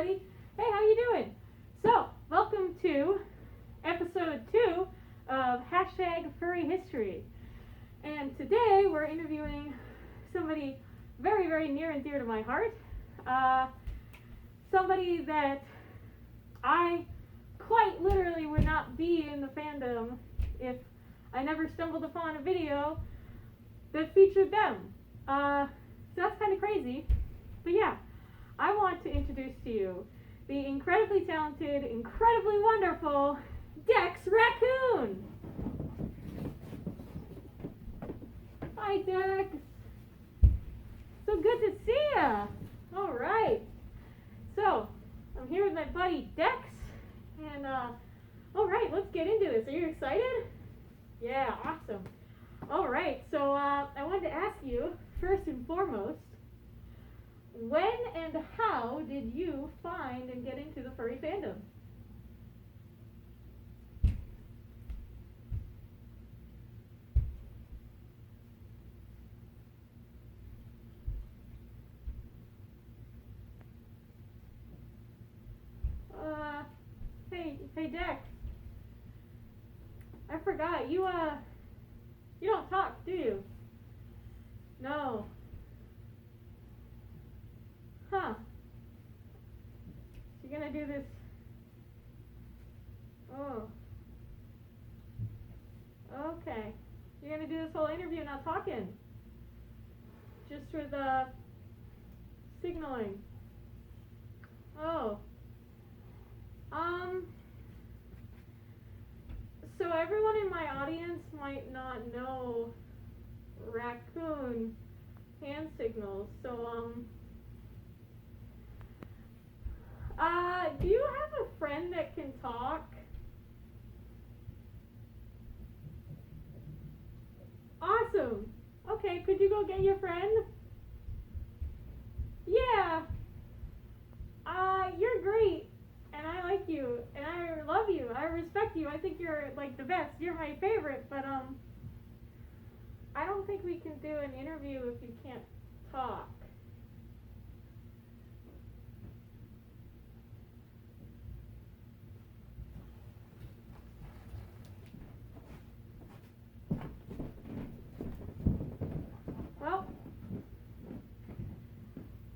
everybody. Hey, how you doing? So, welcome to episode 2 of hashtag Furry History. And today we're interviewing somebody very, very near and dear to my heart. Somebody that I quite literally would not be in the fandom if I never stumbled upon a video that featured them. So that's kind of crazy. But yeah, I want to introduce to you the incredibly talented, incredibly wonderful Dex Raccoon. Hi, Dex. So good to see ya. All right. So, I'm here with my buddy Dex, and all right, let's get into this. Are you excited? Yeah, awesome. All right, so I wanted to ask you, first and foremost, when and how did you find and get into the furry fandom? Hey Dex. I forgot, you don't talk, do you? No. Huh. You're gonna do this. Oh. Okay. You're gonna do this whole interview not talking. Just with signaling. Oh. So everyone in my audience might not know raccoon hand signals. So do you have a friend that can talk? Awesome. Okay, could you go get your friend? Yeah. You're great, and I like you, and I love you. I respect you. I think you're like the best. You're my favorite, but I don't think we can do an interview if you can't talk. Well,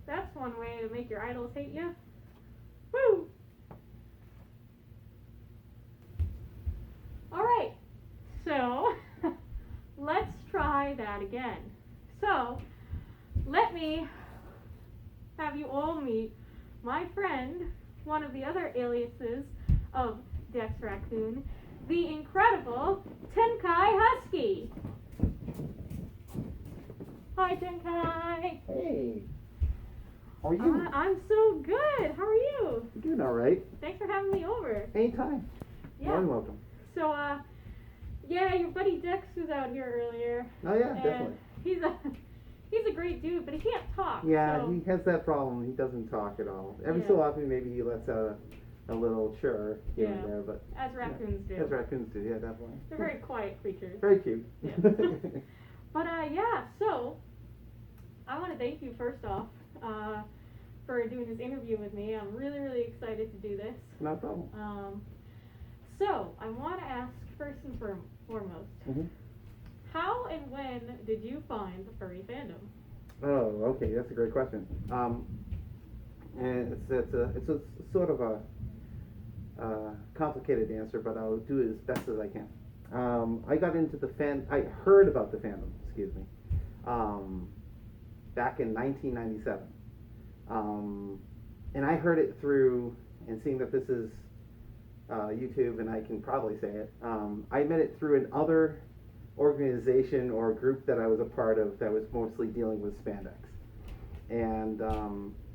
that's one way to make your idols hate you. Woo! Alright, so let's try that again. So, let me have you all meet my friend, one of the other aliases of Dex Raccoon, the incredible Tenkai Husky. Hi, Tenkai. Hey, how are you? I'm so good. How are you? I'm doing all right. Thanks for having me over. Anytime. Yeah. More than welcome. So, yeah, your buddy Dex was out here earlier. Oh yeah, and definitely. He's a great dude, but he can't talk. Yeah, so. he has that problem. He doesn't talk at all. Every so often, maybe he lets out a little chirr here and there, but as raccoons do. As raccoons do, yeah, definitely. They're very quiet creatures. Very cute. Yeah. But yeah, so I want to thank you first off for doing this interview with me. I'm really, really excited to do this. No problem. So I want to ask first and foremost, how and when did you find the furry fandom? Oh, okay, that's a great question. And it's a sort of a complicated answer, but I'll do it as best as I can. I got into I heard about the fandom, excuse me, back in 1997. And I heard it through, and seeing that this is YouTube, and I can probably say it, I met it through another organization or group that I was a part of that was mostly dealing with spandex. And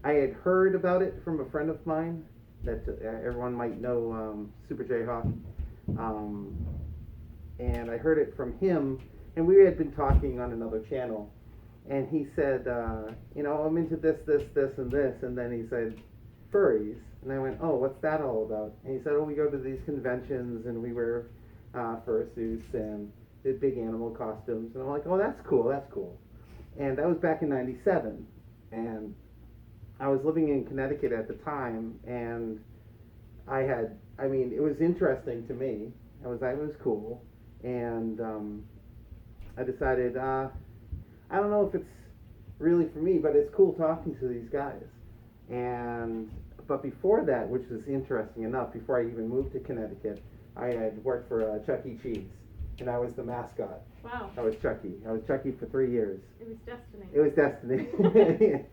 I had heard about it from a friend of mine that everyone might know, Super Jayhawk. And I heard it from him, and we had been talking on another channel, and he said, I'm into this, and this, and then he said, furries, and I went, oh, what's that all about? And he said, oh, we go to these conventions, and we wear fursuits, and did big animal costumes, and I'm like, oh, that's cool, and that was back in '97, and I was living in Connecticut at the time, and it was interesting to me. It was cool, and I decided, I don't know if it's really for me, but it's cool talking to these guys. But before that, which was interesting enough, before I even moved to Connecticut, I had worked for Chuck E. Cheese, and I was the mascot. Wow. I was Chucky. I was Chucky for 3 years. It was destiny. It was destiny.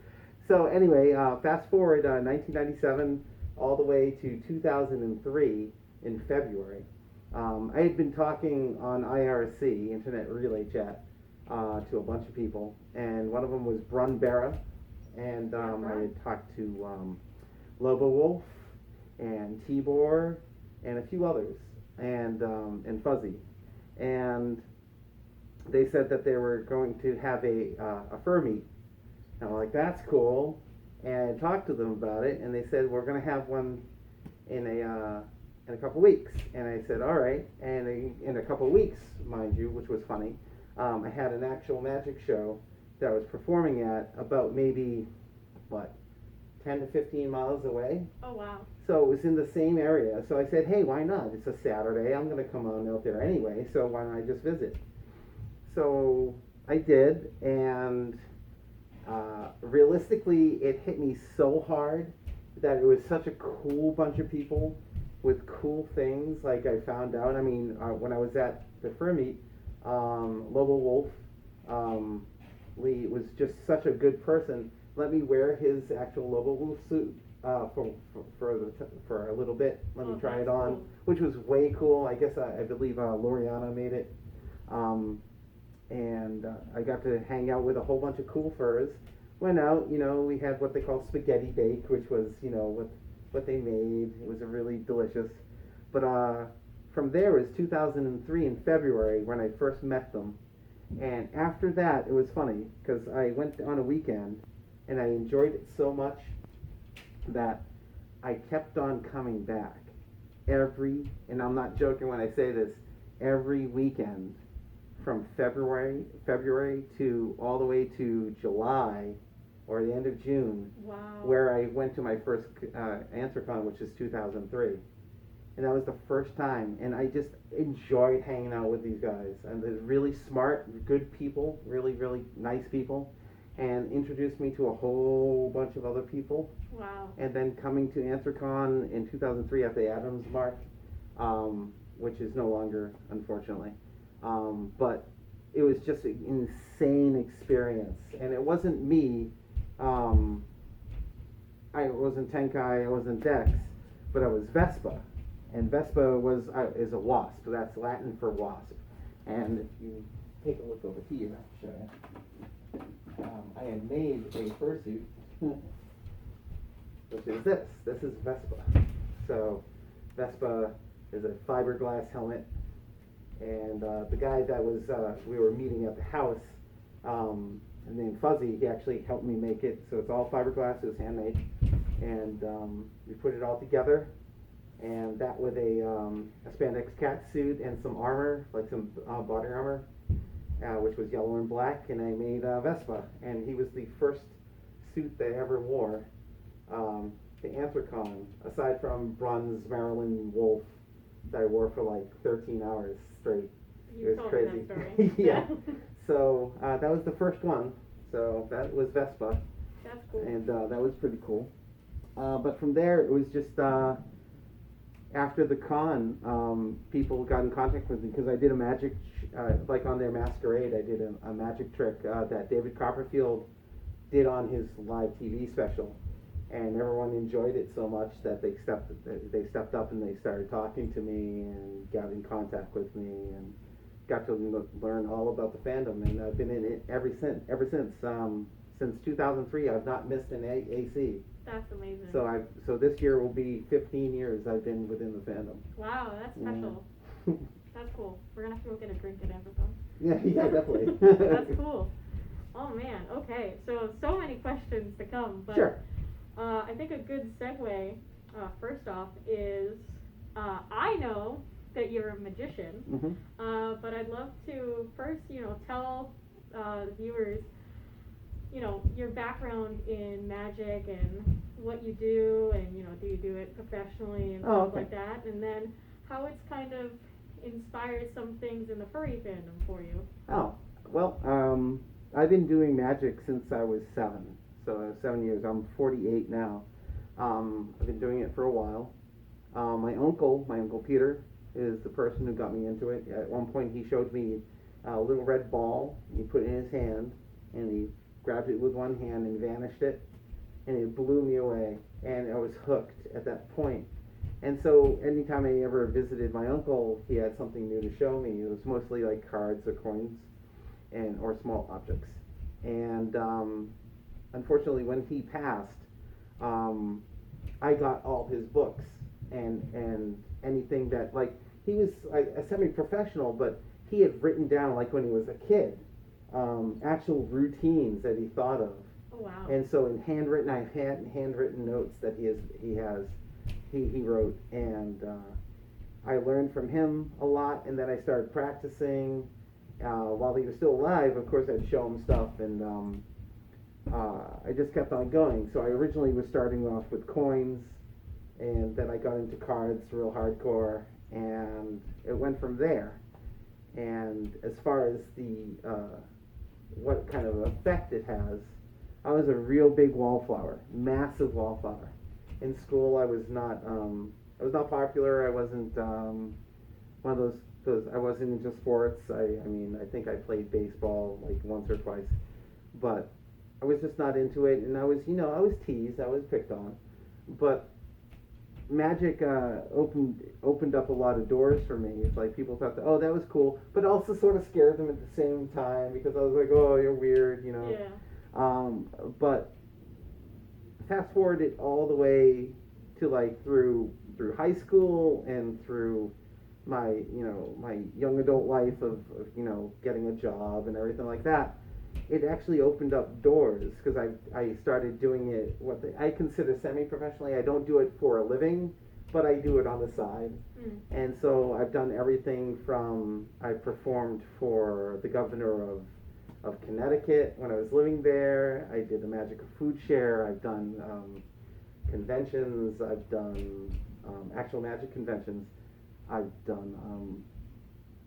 So anyway, fast forward 1997 all the way to 2003 in February. I had been talking on IRC, Internet Relay Chat, to a bunch of people, and one of them was Brun Barra, and I had talked to Lobo Wolf and Tibor and a few others, and Fuzzy, and they said that they were going to have a fur meet. And I'm like, that's cool. And I talked to them about it, and they said, we're going to have one in a couple weeks. And I said, all right. And in a couple weeks, mind you, which was funny, I had an actual magic show that I was performing at about maybe, 10 to 15 miles away. Oh, wow. So it was in the same area. So I said, hey, why not? It's a Saturday. I'm going to come on out there anyway, so why don't I just visit? So I did, and realistically, it hit me so hard that it was such a cool bunch of people with cool things. Like I found out, when I was at the fur meet, Lobo Wolf, Lee was just such a good person. Let me wear his actual Lobo Wolf suit for a little bit. Let me try it on, cool. Which was way cool. I guess I believe Loriana made it. And I got to hang out with a whole bunch of cool furs. Went out, we had what they call spaghetti bake, which was, what they made. It was really delicious. But from there was 2003 in February when I first met them. And after that, it was funny, because I went on a weekend, and I enjoyed it so much that I kept on coming back. And I'm not joking when I say this, every weekend, from February to all the way to July or the end of June, wow. Where I went to my first AnswerCon, which is 2003. And that was the first time, and I just enjoyed hanging out with these guys. And they're really smart, good people, really, really nice people, and introduced me to a whole bunch of other people. Wow. And then coming to AnswerCon in 2003 at the Adams Mark, which is no longer, unfortunately. But it was just an insane experience. And it wasn't me. I wasn't Tenkai, I wasn't Dex, but I was Vespa. And Vespa is a wasp. That's Latin for wasp. And if you take a look over here, I'll show you. I had made a fursuit, which is this. This is Vespa. So Vespa is a fiberglass helmet. And the guy that was we were meeting at the house, named Fuzzy, he actually helped me make it. So it's all fiberglass, it was handmade. And we put it all together. And that with a spandex cat suit and some armor, like some body armor, which was yellow and black, and I made Vespa. And he was the first suit they ever wore to AnswerCon, aside from Brun's Maryland Wolf that I wore for like 13 hours straight. You it was crazy. Me that story. Yeah. So that was the first one. So that was Vespa. That's cool. And that was pretty cool. But from there, it was just after the con, people got in contact with me because I did a magic, like on their masquerade, I did a magic trick that David Copperfield did on his live TV special. And everyone enjoyed it so much that they stepped up and they started talking to me and got in contact with me and got to learn all about the fandom. And I've been in it ever since. Since 2003, I've not missed an AC. That's amazing. So this year will be 15 years I've been within the fandom. Wow, that's special. Yeah. That's cool. We're gonna have to go get a drink at AnswerCon. Yeah, definitely. That's cool. Oh man. Okay. So many questions to come, but sure. I think a good segue, first off, is I know that you're a magician, Mm-hmm. but I'd love to first, tell the viewers your background in magic and what you do, and do you do it professionally and stuff like that, and then how it's kind of inspired some things in the furry fandom for you. Oh, well, I've been doing magic since I was 7. So 7 years. I'm 48 now. I've been doing it for a while. My uncle Peter, is the person who got me into it. At one point, he showed me a little red ball. He put it in his hand, and he grabbed it with one hand and vanished it, and it blew me away. And I was hooked at that point. And so anytime I ever visited my uncle, he had something new to show me. It was mostly like cards or coins or small objects. And unfortunately, when he passed, I got all his books and anything that, like, he was like a semi-professional, but he had written down, like when he was a kid, actual routines that he thought of. Oh, wow. And so in handwritten, I've had handwritten notes that he wrote, and I learned from him a lot, and then I started practicing. While he was still alive, of course, I'd show him stuff, and I just kept on going. So I originally was starting off with coins, and then I got into cards real hardcore, and it went from there. And as far as the what kind of effect it has, I was a real big wallflower, massive wallflower. In school, I was not popular. I wasn't one of those. I wasn't into sports. I think I played baseball like once or twice, but I was just not into it. And I was teased. I was picked on, but magic opened up a lot of doors for me. It's like people thought that, oh, that was cool, but also sort of scared them at the same time, because I was like, oh, you're weird, Yeah. But fast forward it all the way to like through high school and through my my young adult life of getting a job and everything like that. It actually opened up doors, because I started doing it I consider semi-professionally. I don't do it for a living, but I do it on the side. And so I've done everything from, I performed for the governor of Connecticut when I was living there. I did the Magic of Food Share. I've done conventions. I've done actual magic conventions. I've done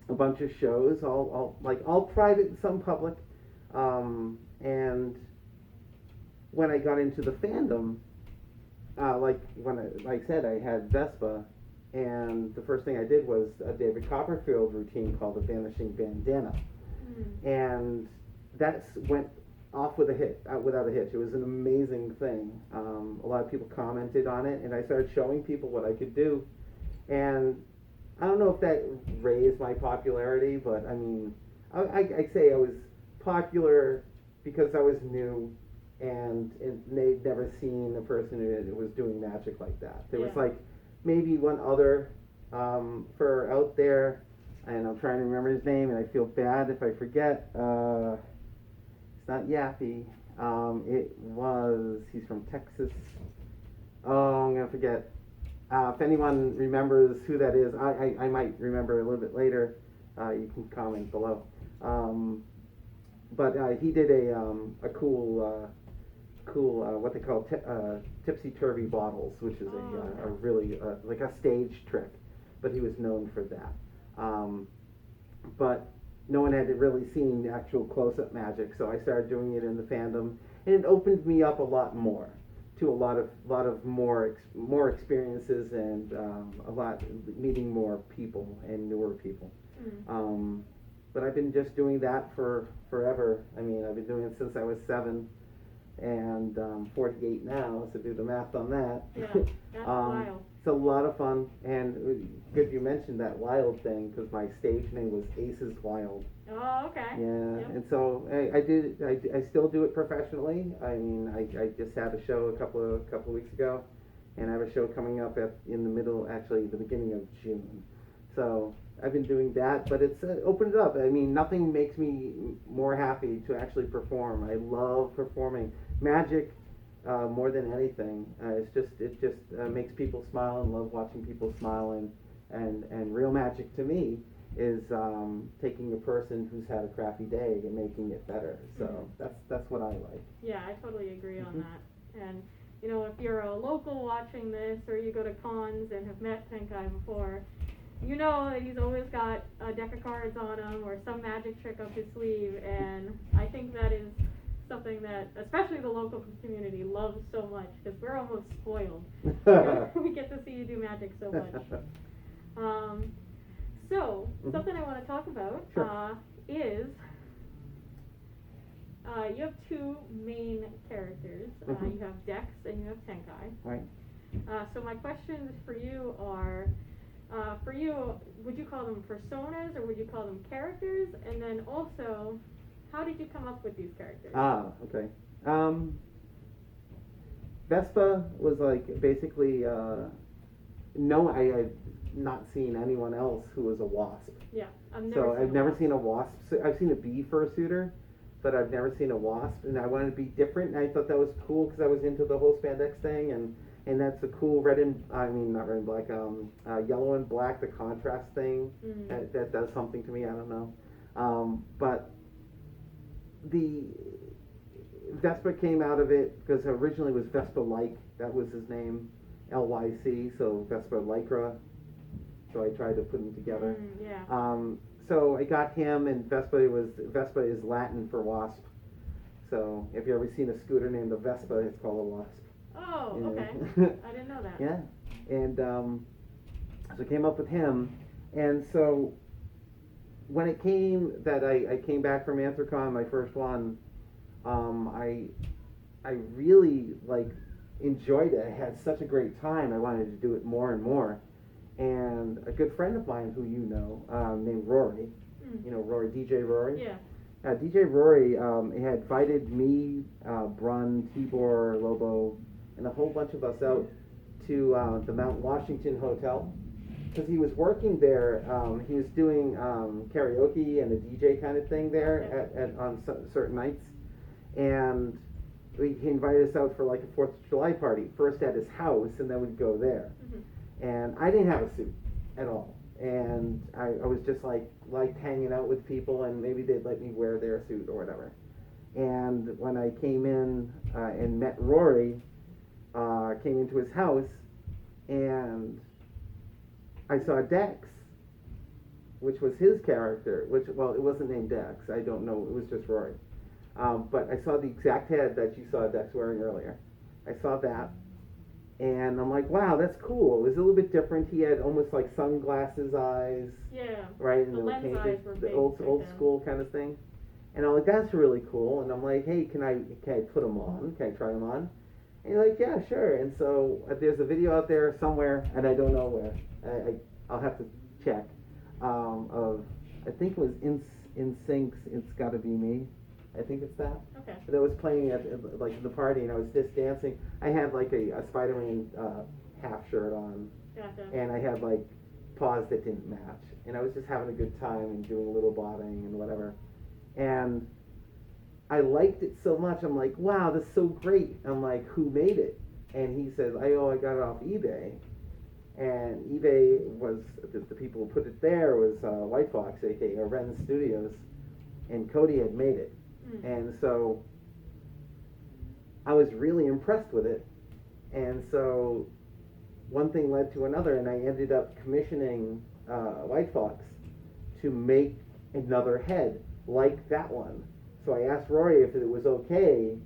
a bunch of shows, all private and some public. And when I got into the fandom, like I said, I had Vespa, and the first thing I did was a David Copperfield routine called the Vanishing Bandana. And that went off with without a hitch. It was an amazing thing. A lot of people commented on it, and I started showing people what I could do. And I don't know if that raised my popularity, but I mean, I say I was popular because I was new, and they'd never seen a person who was doing magic like that. There was like maybe one other fur out there, and I'm trying to remember his name, and I feel bad if I forget. It's not Yappy. He's from Texas. Oh, I'm gonna forget. If anyone remembers who that is, I might remember a little bit later. You can comment below. But he did a cool what they call tipsy turvy bottles, which is a really like a stage trick. But he was known for that. But no one had really seen actual close-up magic, so I started doing it in the fandom, and it opened me up a lot more to a lot of more experiences, and meeting more people and newer people. But I've been just doing that for forever. I mean, I've been doing it since I was 7, and 48 now, so do the math on that. Yeah, that's wild. It's a lot of fun, and good you mentioned that wild thing, because my stage name was Aces Wild. Oh, okay. Yeah, Yep. and so I still do it professionally. I mean, I just had a show a couple of weeks ago, and I have a show coming up the beginning of June. So I've been doing that, but it's opened it up. I mean, nothing makes me more happy to actually perform. I love performing magic more than anything. It just makes people smile, and love watching people smile, and real magic to me is taking a person who's had a crappy day and making it better. So that's what I like. Yeah, I totally agree on that. And you know, if you're a local watching this, or you go to cons and have met Tenkai before, you know that he's always got a deck of cards on him or some magic trick up his sleeve, and I think that is something that especially the local community loves so much, because we're almost spoiled. We get to see you do magic so much. So something I want to talk about is you have two main characters. You have Dex and you have Tenkai. Right. So my questions for you are, for you, would you call them personas or would you call them characters? And then also, how did you come up with these characters? Okay. Vespa was like basically, I've not seen anyone else who was a wasp. Yeah, I've never seen a wasp. So I've seen a bee fursuiter, but I've never seen a wasp, and I wanted to be different, and I thought that was cool because I was into the whole spandex thing, and that's a cool not red and black, yellow and black, the contrast thing, that does something to me, I don't know. But the Vespa came out of it because originally it was Vespa Like, that was his name, LYC, so Vespa Lycra, so I tried to put them together. So I got him, and Vespa is Latin for wasp. So if you ever seen a scooter named a Vespa, it's called a wasp. Oh, Yeah. okay. I didn't know that. Yeah, and so I came up with him, and so when it came that I came back from Anthrocon, my first one, I really enjoyed it. I had such a great time. I wanted to do it more and more. And a good friend of mine who you know, named Rory, you know Rory, DJ Rory? Yeah. DJ Rory had invited me, Brun, Tibor, Lobo, and a whole bunch of us out to the Mount Washington Hotel. Because he was working there, he was doing karaoke and a DJ kind of thing there on certain nights. And he invited us out for like a 4th of July party, first at his house, and then we'd go there. And I didn't have a suit at all. And I was just like hanging out with people, and maybe they'd let me wear their suit or whatever. And when I came in and met Rory, came into his house, and I saw Dex, which was his character, it wasn't named Dex, I don't know, it was just Rory. But I saw the exact head that you saw Dex wearing earlier. I saw that. And I'm like, wow, that's cool. It was a little bit different. He had almost like sunglasses eyes. Yeah. Right? And the lens eyes were the big old then. school kind of thing. And I'm like, that's really cool. And I'm like, hey, can I put them on? Can I try them on? And he's like, yeah, sure. And so there's a video out there somewhere, and I don't know where. I'll have to check. Of I think it was In Sync's It's Gotta Be Me. I think it's that. Okay. That was playing at the party, and I was just dancing. I had like a Spider-Man half shirt on, Gotcha. and I had like paws that didn't match, and I was just having a good time and doing a little bobbing and whatever. And I liked it so much. I'm like, wow, that's so great. I'm like, who made it? And he says, I got it off eBay. And eBay was the people who put it there was White Fawx, aka Ren Studios, and Cody had made it. And so I was really impressed with it. And so one thing led to another, and I ended up commissioning White Fawx to make another head like that one. So I asked Rory if it was okay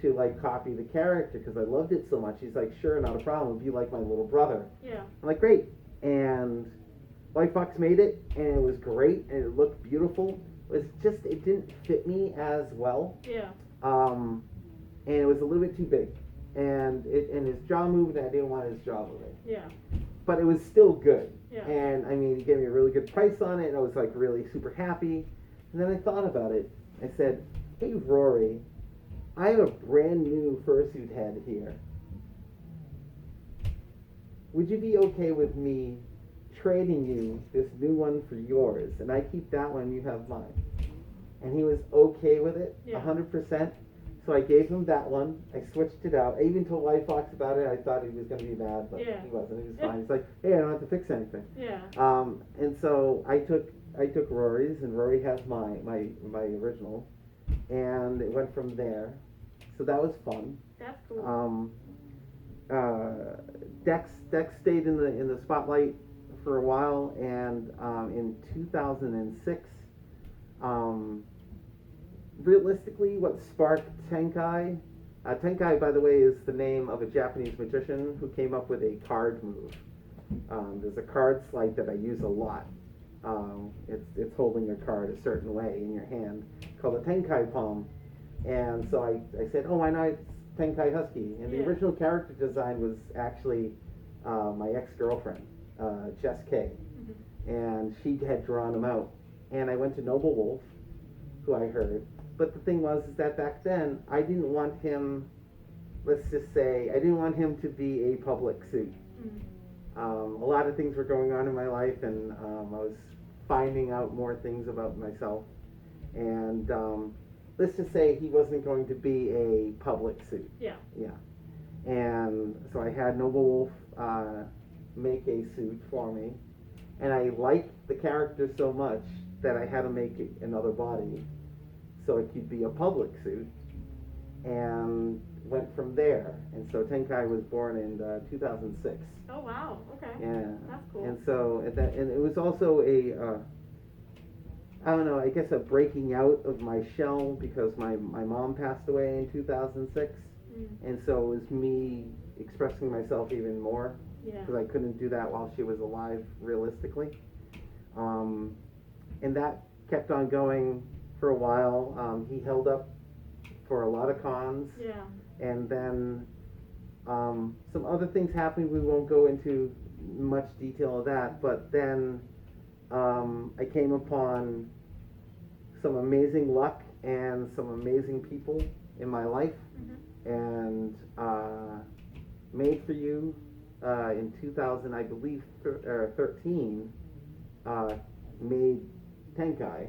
to copy the character because I loved it so much. He's like, sure, not a problem. Be like my little brother. Yeah. I'm like, great. And White Fawx made it, and it was great, and it looked beautiful. It didn't fit me as well. Yeah. And it was a little bit too big. And his jaw moved, and I didn't want his jaw moving. Yeah. But it was still good. Yeah. And I mean, he gave me a really good price on it, and I was really super happy. And then I thought about it. I said, hey, Rory, I have a brand new fursuit head here. Would you be okay with me trading you this new one for yours, and I keep that one, you have mine? And he was okay with it, 100%. So I gave him that one. I switched it out. I even told White Fawx about it. I thought he was going to be mad, but he wasn't. He was fine. He's like, hey, I don't have to fix anything. Yeah. And so I took I took Rory's, and Rory has my original, and it went from there. So that was fun. That's cool. Dex stayed in the spotlight for a while, and in 2006, realistically, what sparked Tenkai. Tenkai, by the way, is the name of a Japanese magician who came up with a card move. There's a card sleight that I use a lot. It's holding a card a certain way in your hand, called a Tenkai palm. And so I said, oh, why not Tenkai Husky? And the original character design was actually my ex-girlfriend, Jess K. Mm-hmm. And she had drawn him out. And I went to Noble Wolf, who I heard. But the thing was is that back then, I didn't want him, let's just say, I didn't want him to be a public suit. Mm-hmm. A lot of things were going on in my life, and I was finding out more things about myself. And let's just say he wasn't going to be a public suit. Yeah. Yeah. And so I had Noble Wolf make a suit for me. And I liked the character so much that I had to make another body so it could be a public suit, and went from there. And so Tenkai was born in 2006. Oh wow! Okay. Yeah. That's cool. And so and it was also a I don't know, I guess a breaking out of my shell, because my mom passed away in 2006, and so it was me expressing myself even more, because I couldn't do that while she was alive, realistically. And that kept on going for a while. He held up for a lot of cons. Yeah. And then some other things happened. We won't go into much detail of that, but then I came upon some amazing luck and some amazing people in my life. Mm-hmm. And Made for You in 2000, I believe, 13, made Tenkai.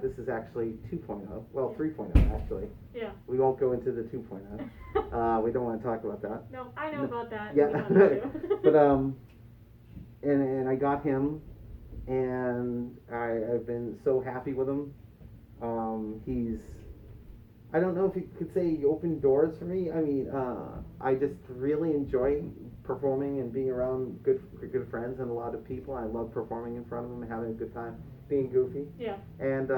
This is actually 2.0. Well, 3.0 actually. Yeah. We won't go into the 2.0. We don't want to talk about that. No, I know about that. Yeah. But and I got him, and I've been so happy with him. He's, I don't know if you could say he opened doors for me. I mean, I just really enjoy performing and being around good friends and a lot of people. I love performing in front of them and having a good time, being goofy. Yeah. And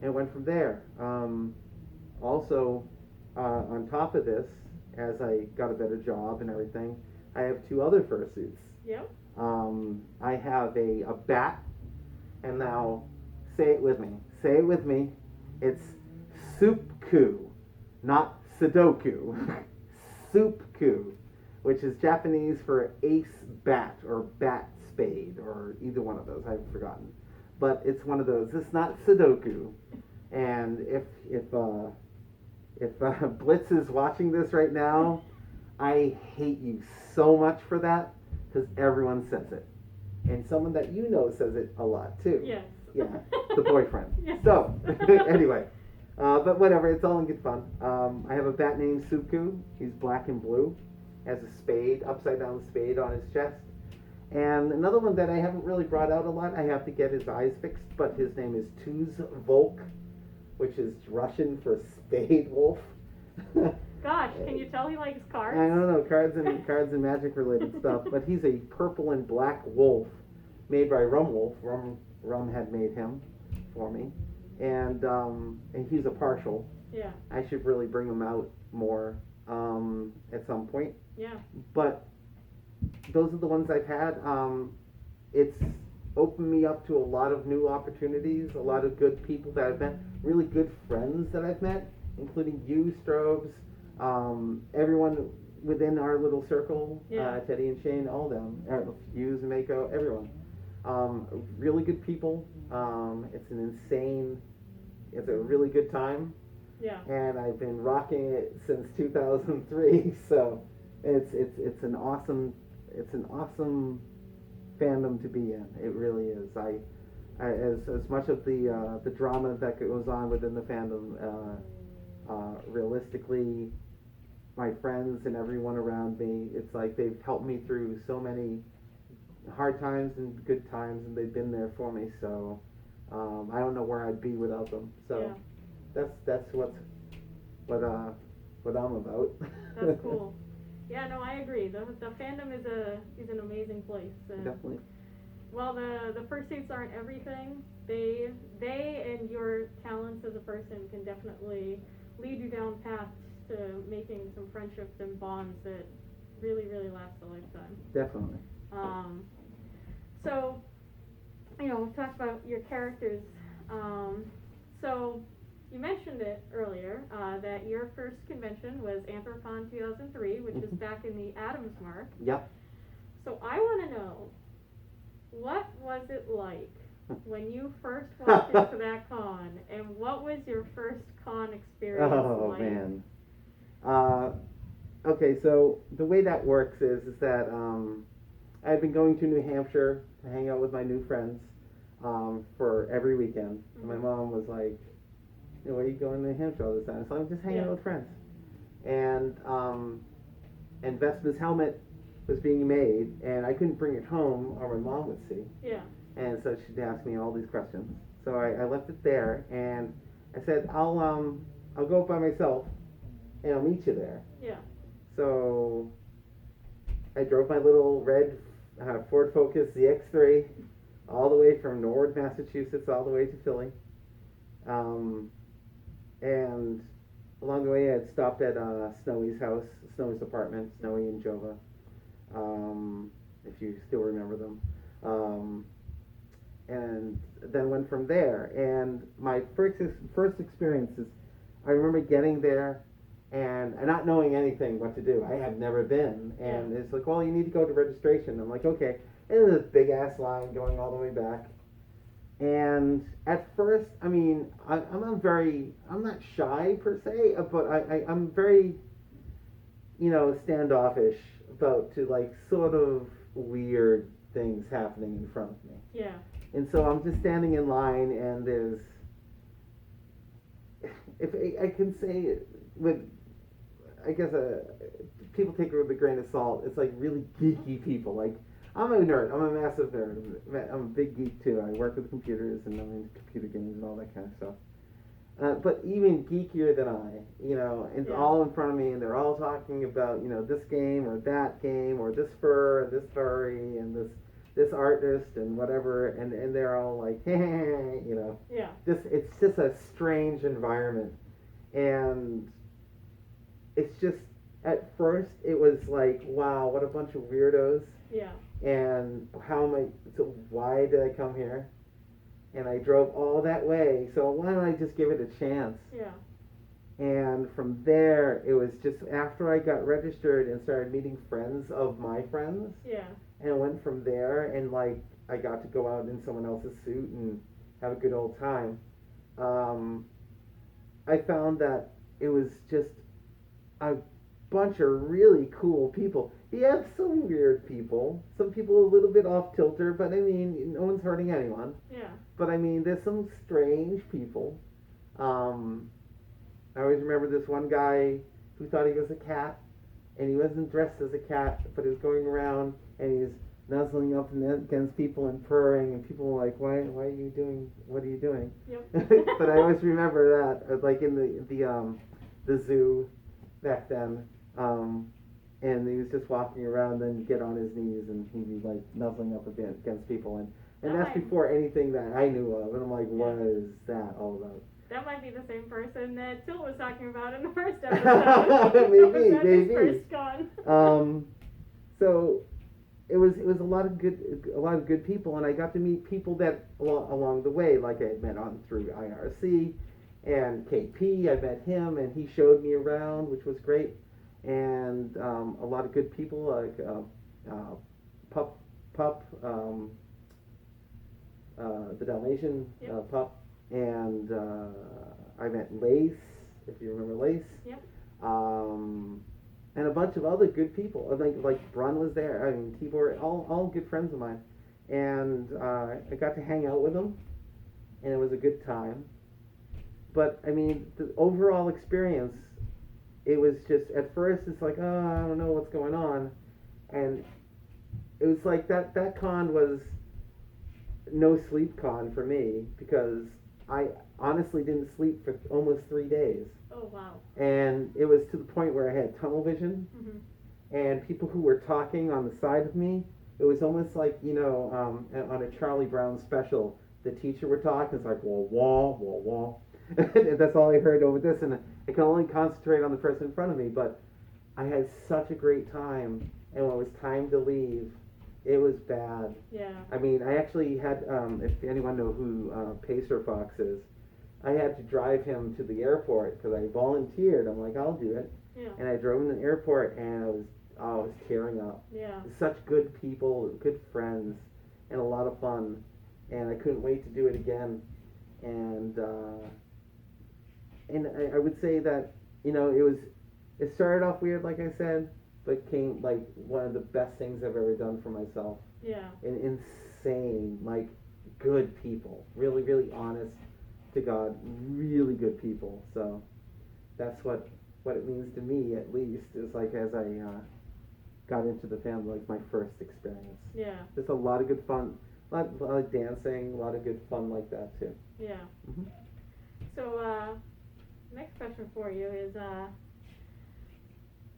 went from there. Also, on top of this, as I got a better job and everything, I have two other fursuits. Yep. I have a bat, and now say it with me. Say it with me. It's Supku, not Sudoku. Supku, which is Japanese for ace bat or bat spade, or either one of those. I've forgotten, but it's one of those. It's not Sudoku. And if Blitz is watching this right now, I hate you so much for that, because everyone says it, and someone that you know says it a lot too. Yes. Yeah, the boyfriend. Yes. So anyway. But whatever, it's all in good fun. I have a bat named Suku. He's black and blue, has a spade, upside down spade on his chest. And another one that I haven't really brought out a lot, I have to get his eyes fixed, but his name is Tuz Volk, which is Russian for spade wolf. Gosh, can you tell he likes cards? I don't know, cards and magic related stuff, but he's a purple and black wolf made by Rum Wolf. Rum had made him for me. And he's a partial. Yeah. I should really bring him out more at some point. Yeah. But those are the ones I've had. It's opened me up to a lot of new opportunities, a lot of good people that I've met, really good friends that I've met, including you, Strobes, everyone within our little circle, Teddy and Shane, all of them, Hughes and Mako, everyone. Really good people. It's a really good time. Yeah. And I've been rocking it since 2003. So it's an awesome fandom to be in. It really is. As much of the drama that goes on within the fandom, realistically, my friends and everyone around me, it's like they've helped me through so many hard times and good times, and they've been there for me. So I don't know where I'd be without them. So that's what I'm about. That's cool. Yeah, no, I agree. The fandom is an amazing place. And Definitely. while the fursuits aren't everything, they and your talents as a person can definitely lead you down paths to making some friendships and bonds that really, really last a lifetime. Definitely. So, we've talked about your characters. So, you mentioned it earlier, that your first convention was Anthropon 2003, which is back in the Adams Mark. Yep. So, I want to know, what was it like when you first walked into that con, and what was your first con experience like? Oh, man. Okay, so the way that works is that I've been going to New Hampshire to hang out with my new friends for every weekend. And my mom was like, why are you going to New Hampshire all the time? So I'm just hanging out with friends. And Vespa's helmet was being made, and I couldn't bring it home or my mom would see. Yeah. And so she'd ask me all these questions. So I left it there, and I said, I'll go up by myself, and I'll meet you there. Yeah. So I drove my little red Ford Focus ZX3 all the way from Norwood, Massachusetts, all the way to Philly. And along the way, I had stopped at Snowy's house, Snowy's apartment, Snowy and Jova, if you still remember them. And then went from there. And my first experience is, I remember getting there and not knowing anything what to do. I had never been. And it's like, well, you need to go to registration. I'm like, okay. And there's this big ass line going all the way back. And at first, I mean, I'm not shy per se, but I'm very, standoffish about to like sort of weird things happening in front of me. Yeah. And so I'm just standing in line, and there's, if I can say it with, I guess people take it with a grain of salt. It's like really geeky people. Like, I'm a nerd. I'm a massive nerd. I'm a big geek too. I work with computers, and I'm into computer games and all that kind of stuff. But even geekier than I, it's all in front of me, and they're all talking about, this game or that game or this fur and this furry and this artist and whatever, and they're all like, hey, Yeah. It's just a strange environment, and it's just, at first it was like, wow, what a bunch of weirdos. Yeah. And why did I come here? And I drove all that way, so why don't I just give it a chance? Yeah. And from there, it was just after I got registered and started meeting friends of my friends. Yeah. And went from there, and like I got to go out in someone else's suit and have a good old time. I found that it was just a bunch of really cool people. You have some weird people, some people a little bit off kilter, but I mean, no one's hurting anyone. Yeah. But I mean, there's some strange people. I always remember this one guy who thought he was a cat, and he wasn't dressed as a cat, but he was going around and he's nuzzling up against people and purring, and people were like, what are you doing? Yep. But I always remember that, like in the zoo back then, and he was just walking around, then he'd get on his knees and he'd be like nuzzling up against people, and that's before anything that I knew of, and I'm like, what is that all about? That might be the same person that Tilt was talking about in the first episode. maybe. First con. So it was a lot of good people, and I got to meet people that along the way, like I had met on through IRC and KP. I met him, and he showed me around, which was great, and a lot of good people like Pup, the Dalmatian. Yep. Pup. And I met Lace, if you remember Lace. Yep. And a bunch of other good people. Like Brun was there. I mean, Tibor, all good friends of mine. And I got to hang out with them, and it was a good time. But I mean, the overall experience, it was just, at first it's like, oh, I don't know what's going on, and it was like that con was no sleep con for me because I honestly didn't sleep for almost 3 days. Oh, wow. And it was to the point where I had tunnel vision, and people who were talking on the side of me, it was almost like, on a Charlie Brown special, the teacher would talk, and it's like, wah, wah, wah, wah. And that's all I heard over this, and I could only concentrate on the person in front of me, but I had such a great time, and when it was time to leave, it was bad. Yeah. I mean, I actually had, if anyone know who Pacer Fawx is, I had to drive him to the airport because I volunteered. I'm like, I'll do it. Yeah. And I drove him to the airport, and I was tearing up. Yeah. Such good people, good friends, and a lot of fun. And I couldn't wait to do it again. And I would say that, it started off weird, like I said, but came like one of the best things I've ever done for myself. Yeah. And insane, like good people, really, really honest to God, really good people. So that's what it means to me, at least, is like as I got into the family, like my first experience. Yeah. Just a lot of good fun, a lot of dancing, a lot of good fun like that too. Yeah. Mm-hmm. So, next question for you is,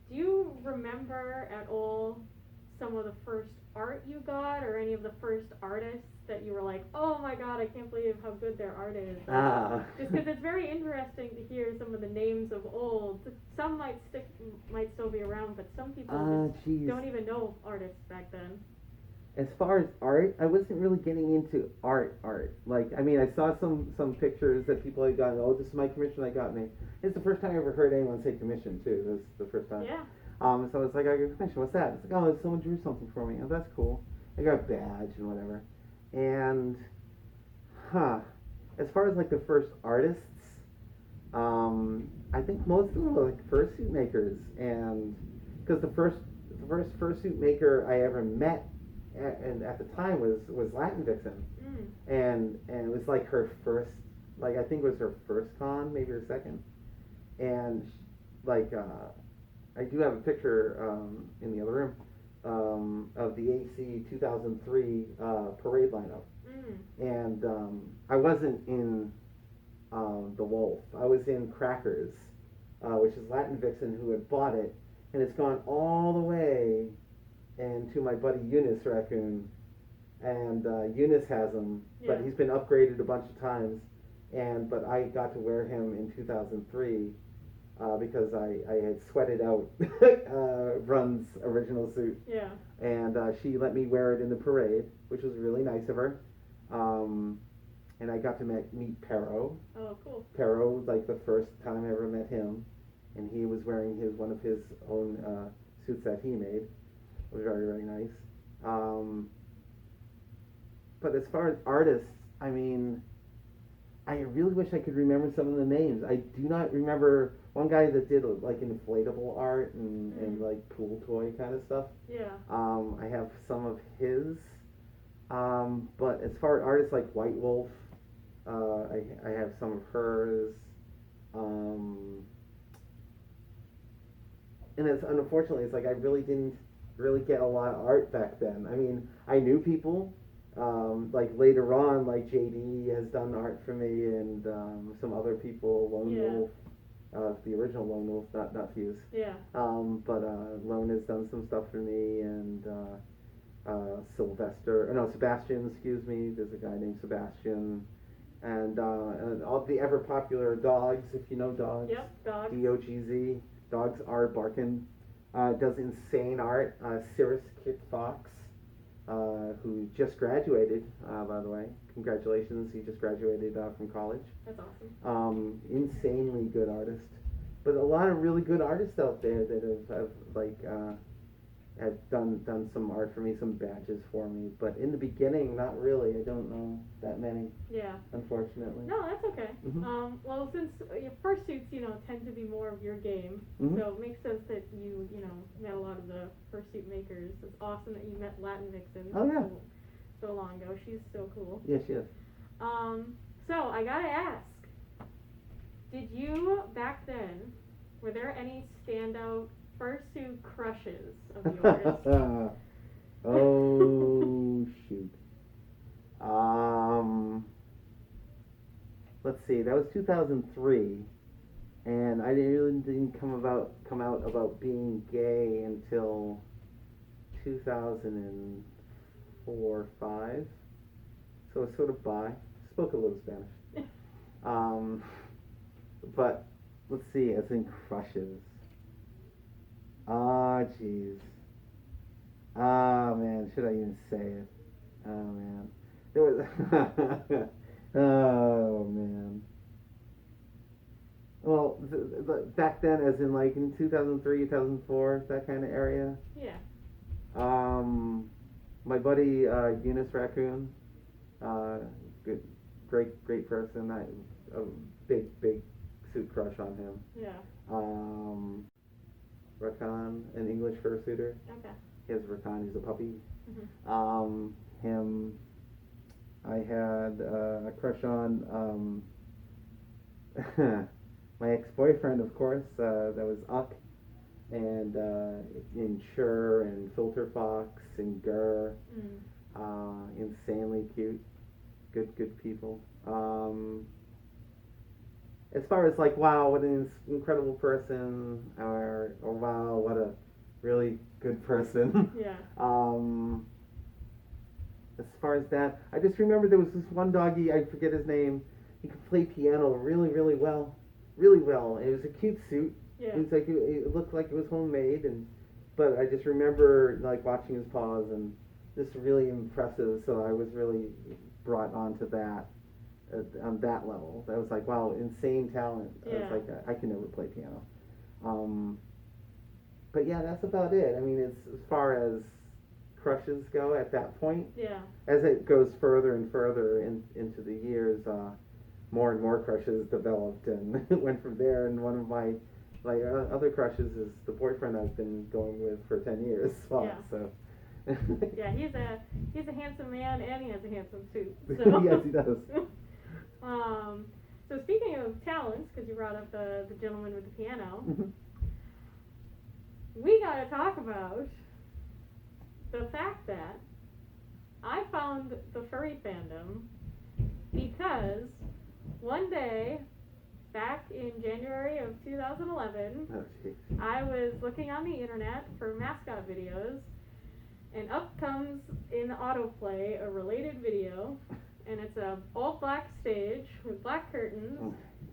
do you remember at all some of the first art you got, or any of the first artists that you were like, oh my god, I can't believe how good their art is? Just because it's very interesting to hear some of the names of old. Some might still be around, but some people just don't even know artists back then. As far as art, I wasn't really getting into art. Like, I mean, I saw some pictures that people had gotten. Oh, this is my commission I got me. It's the first time I ever heard anyone say commission too. It was the first time. Yeah. So it's like, I got a commission. What's that? It's like, oh, someone drew something for me. Oh, that's cool. I got a badge and whatever. And, as far as like the first artists, I think most of them were like fursuit makers, and because the first fursuit maker I ever met, and at the time was Latin Vixen, and it was like her first, like I think it was her first con, maybe her second, and like I do have a picture in the other room of the AC 2003 parade lineup, and I wasn't in the Wolf. I was in Crackers, which is Latin Vixen, who had bought it, and it's gone all the way and to my buddy Dex Raccoon, and Eunice has him, but he's been upgraded a bunch of times, but I got to wear him in 2003 because I had sweated out Run's original suit, and she let me wear it in the parade, which was really nice of her, and I got to meet Pero. Oh, cool. Pero was like the first time I ever met him, and he was wearing one of his own suits that he made. It was very, very nice. But as far as artists, I mean, I really wish I could remember some of the names. I do not remember one guy that did like inflatable art and like pool toy kind of stuff. Yeah. I have some of his. But as far as artists like White Wolf, I have some of hers. And unfortunately, it's like I really didn't really get a lot of art back then. I mean, I knew people, like later on, like JD has done art for me, and some other people, Lone Wolf, the original Lone Wolf, not Fuse. Yeah. But Lone has done some stuff for me, and Sebastian, excuse me. There's a guy named Sebastian, and all the ever popular Dogs, if you know Dogs. Yep, Dogs. DOGZ. Dogs are barking. Does insane art. Cirrus Kit Fawx, who just graduated, by the way. Congratulations, he just graduated from college. That's awesome. Insanely good artist. But a lot of really good artists out there that have done some art for me, some badges for me. But in the beginning, not really. I don't know that many. Yeah. Unfortunately. No, that's okay. Mm-hmm. Well, since your fursuits, tend to be more of your game, so it makes sense that you met a lot of the fursuit makers. It's awesome that you met Latin Vixen. Oh yeah. So long ago. She's so cool. Yeah, she is. So I gotta ask, did you back then, were there any standout fursuit crushes of yours? Oh, shoot. Let's see. That was 2003, and I didn't come out about being gay until 2004, 5. So I was sort of bi. Spoke a little Spanish. But let's see. As in crushes. Ah, jeez. Ah, man. Should I even say it? Oh, man. There was. Oh, man. Well, back then, as in like in 2003, 2004, that kind of area. Yeah. My buddy Dex Raccoon, good, great person. A big suit crush on him. Yeah. Raccoon, an English fursuiter. Okay. He has Raccoon. He's a puppy. Mm-hmm. Him. I had a crush on my ex-boyfriend, of course. That was Uck, and Insure and Filter Fawx and Gurr. Insanely cute, good people. As far as like, wow, what an incredible person, or wow, what a really good person. Yeah. As far as that, I just remember there was this one doggy, I forget his name. He could play piano really well. It was a cute suit. Yeah. It was like it looked like it was homemade, but I just remember like watching his paws and just really impressive. So I was really brought onto that on that level. That was like, wow, insane talent. Yeah. I was like, I can never play piano. But yeah, that's about it. I mean, it's as far as crushes go at that point. Yeah. As it goes further and further into the years, more and more crushes developed, and it went from there. And one of my other crushes is the boyfriend I've been going with for 10 years. Fawx, Yeah. So. Yeah, he's a handsome man, and he has a handsome suit. So. Yes, he does. So speaking of talents, because you brought up the gentleman with the piano, we got to talk about the fact that I found the Furry Fandom because one day, back in January of 2011, I was looking on the internet for mascot videos, and up comes in autoplay a related video, and it's a all black stage with black curtains,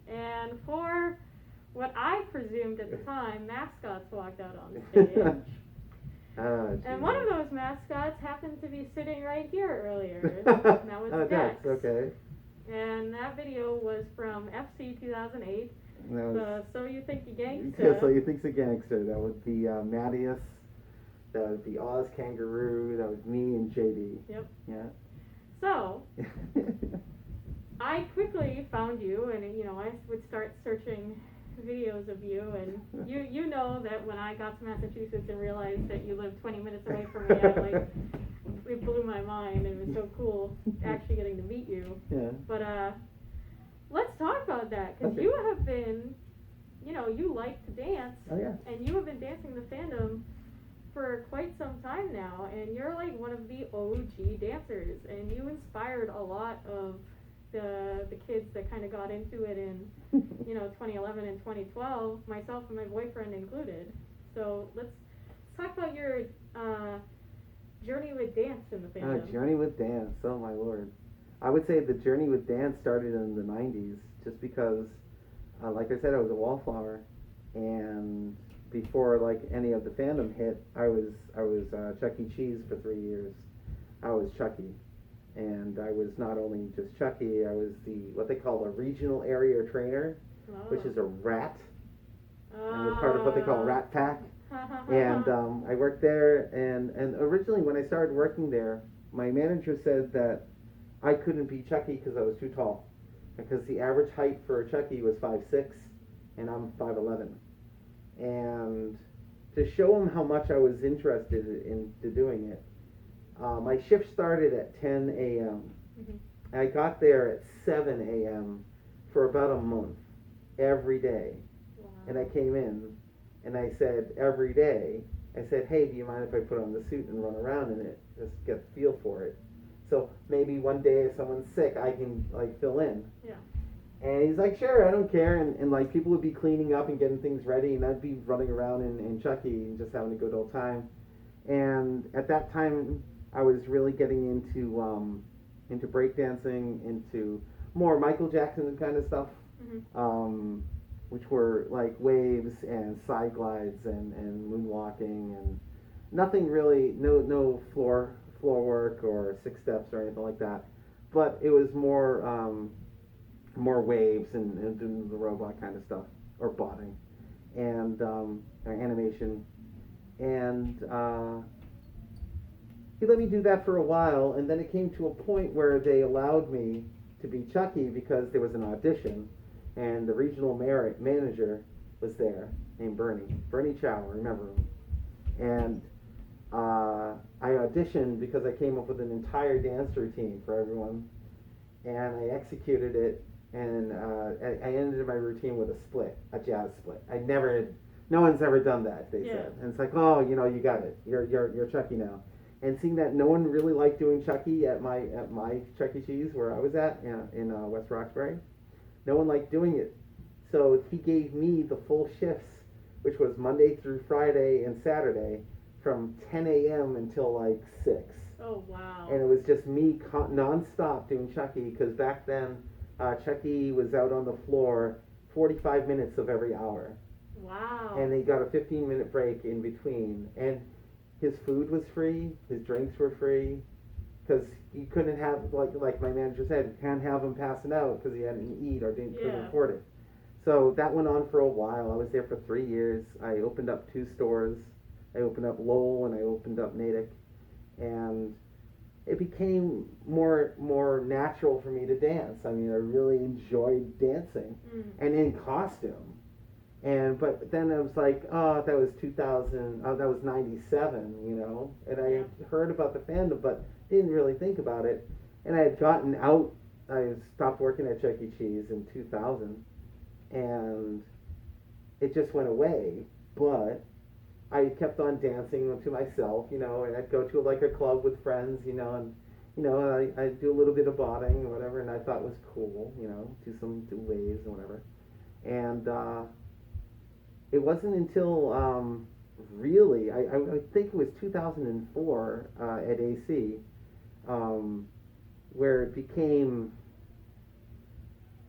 and for what I presumed at the time, mascots walked out on the stage. And one of those mascots happened to be sitting right here earlier, and that was Dex. Okay. And that video was from FC 2008, So You Think You Gangsta. Yeah, So You Think's a Gangster. That would be Mattias. That would be Oz Kangaroo. That was me and JD. Yep. Yeah. So, I quickly found you, and I would start searching videos of you, and you know that when I got to Massachusetts and realized that you lived 20 minutes away from me, it blew my mind, and it was so cool actually getting to meet you. Yeah. But let's talk about that, because Okay. you have been, you like to dance. Oh, yeah. And you have been dancing the fandom for quite some time now, and you're like one of the OG dancers, and you inspired a lot of the kids that kind of got into it in 2011 and 2012, myself and my boyfriend included. So let's talk about your journey with dance in the fandom. Journey with dance, oh my lord. I would say the journey with dance started in the 90s, just because, like I said, I was a wallflower, and before any of the fandom hit, I was Chuck E. Cheese for 3 years. I was Chucky, and I was not only just Chucky, I was what they call a regional area trainer, which is a rat. I was part of what they call Rat Pack. And I worked there, and originally when I started working there, my manager said that I couldn't be Chucky because I was too tall, because the average height for Chucky was 5'6", and I'm 5'11". And to show him how much I was interested in doing it, my shift started at 10 a.m. Mm-hmm. I got there at 7 a.m. for about a month, every day. Wow. And I came in, and I said, every day, I said, hey, do you mind if I put on the suit and run around in it? just get a feel for it. So maybe one day if someone's sick, I can like fill in. Yeah. And he's like, sure, I don't care. And like people would be cleaning up and getting things ready, and I'd be running around in Chucky and just having a good old time. And at that time, I was really getting into breakdancing, into more Michael Jackson kind of stuff, which were like waves and side glides and moonwalking and nothing really, no floor work or 6 steps or anything like that. But it was more waves and doing the robot kind of stuff or botting and or animation. And he let me do that for a while, and then it came to a point where they allowed me to be Chucky because there was an audition, and the regional manager was there, named Bernie Chow, I remember him. And I auditioned because I came up with an entire dance routine for everyone, and I executed it, and I ended my routine with a jazz split. No one's ever done that, they said. And it's like, oh, you got it. You're Chucky now. And seeing that no one really liked doing Chucky at my Chuck E. Cheese where I was at in West Roxbury, no one liked doing it. So he gave me the full shifts, which was Monday through Friday and Saturday, from 10 a.m. until like 6. Oh, wow. And it was just me non-stop doing Chucky, because back then Chucky was out on the floor 45 minutes of every hour. Wow. And they got a 15-minute break in between. And his food was free, his drinks were free, because you couldn't have, like my manager said, you can't have him passing out because he hadn't eat or couldn't afford it. So that went on for a while. I was there for 3 years. I opened up 2 stores. I opened up Lowell and I opened up Natick. And it became more natural for me to dance. I mean, I really enjoyed dancing and in costume. But then it was like, oh, that was 2000, that was 97, and I had heard about the fandom, but didn't really think about it. And I had gotten out, I stopped working at Chuck E. Cheese in 2000, and it just went away. But I kept on dancing to myself, and I'd go to like a club with friends, and I'd do a little bit of botting or whatever, and I thought it was cool, do waves and whatever. And it wasn't until really, I think it was 2004 at AC, where it became,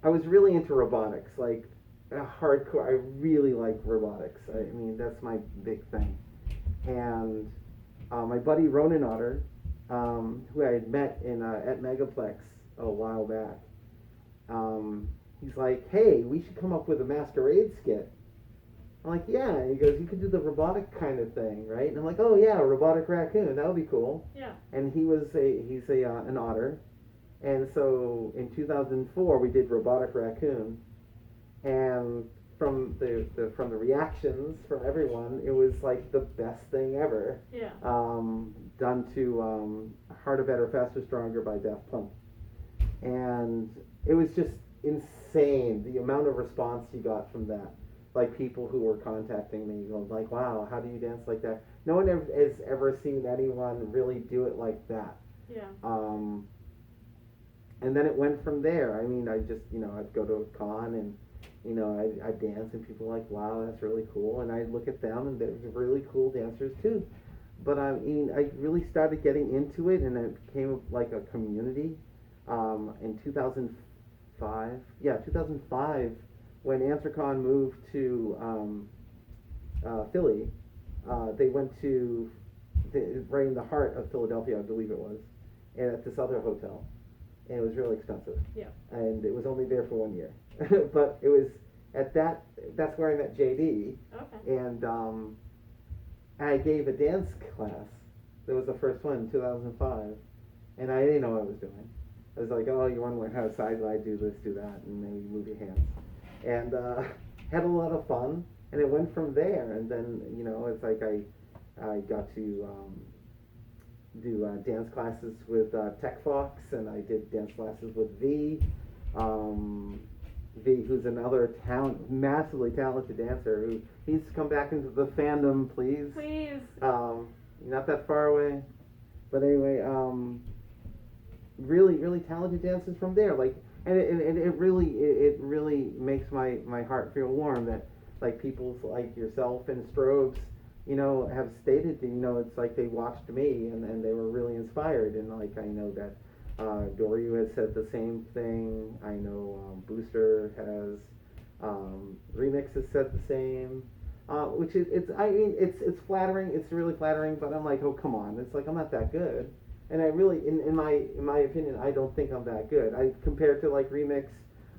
I was really into robotics, like hardcore. I really like robotics. I mean, that's my big thing. And my buddy Ronan Otter, who I had met at Megaplex a while back, he's like, hey, we should come up with a masquerade skit. I'm like, yeah. And he goes, you could do the robotic kind of thing, right? And I'm like, oh yeah, a robotic raccoon, that would be cool. Yeah. And he's an otter, and so in 2004 we did Robotic Raccoon, and from the reactions from everyone, it was like the best thing ever. Yeah. Done to Harder, Better, Faster, Stronger by Daft Punk, and it was just insane the amount of response you got from that. Like people who were contacting me, going like, "Wow, how do you dance like that?" No one has ever seen anyone really do it like that. Yeah. And then it went from there. I mean, I just, I'd go to a con and, I'd dance, and people were like, "Wow, that's really cool." And I'd look at them, and they're really cool dancers too. But I mean, I really started getting into it, and it became like a community. In 2005, 2005. When AnswerCon moved to Philly, they went to right in the heart of Philadelphia, I believe it was, and at this other hotel, and it was really expensive. Yeah. And it was only there for 1 year, but it was at that's where I met JD. Okay. And I gave a dance class. That was the first one in 2005, and I didn't know what I was doing. I was like, oh, you want to learn how to side glide, do this, do that, and then you move your hands. And had a lot of fun, and it went from there. And then it's like I got to do dance classes with Fawx, and I did dance classes with V, who's another massively talented dancer who needs to come back into the fandom, please. Please. You're not that far away. But anyway, really, really talented dancers from there. Like, and it really makes my heart feel warm that like people like yourself and Strobes, have stated that, it's like they watched me and they were really inspired. And like I know that Doryu has said the same thing. I know Booster has, Remix has said the same. Which is it's flattering. It's really flattering. But I'm like, oh come on! It's like I'm not that good. And I really, in my opinion, I don't think I'm that good. I compared to like Remix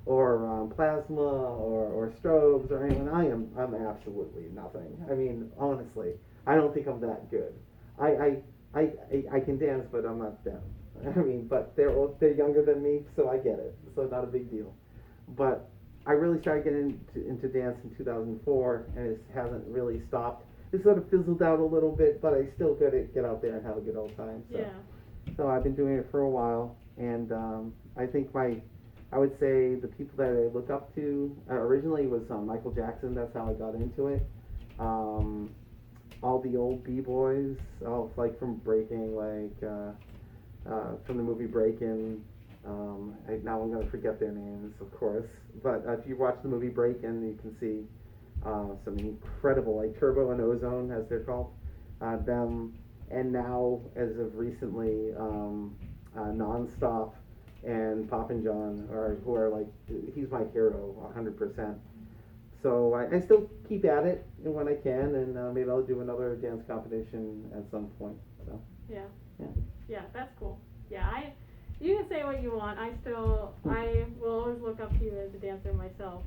or Plasma or Strobes or anyone, I'm absolutely nothing. I mean, honestly, I don't think I'm that good. I can dance, but I'm not them. I mean, but they're younger than me, so I get it. So not a big deal. But I really started getting into dance in 2004, and it hasn't really stopped. It sort of fizzled out a little bit, but I still get out there and have a good old time. So. Yeah. So I've been doing it for a while, and I think I would say the people that I look up to originally was Michael Jackson. That's how I got into it. All the old b-boys, all like from breaking, like from the movie Breakin'. Now I'm gonna forget their names, of course. But if you watch the movie Breakin', you can see some incredible, like Turbo and Ozone, as they're called, them. And now, as of recently, Nonstop and Poppin' John who are like, he's my hero, 100%. So I still keep at it when I can, and maybe I'll do another dance competition at some point. So. Yeah, that's cool. Yeah, you can say what you want. I will always look up to you as a dancer myself.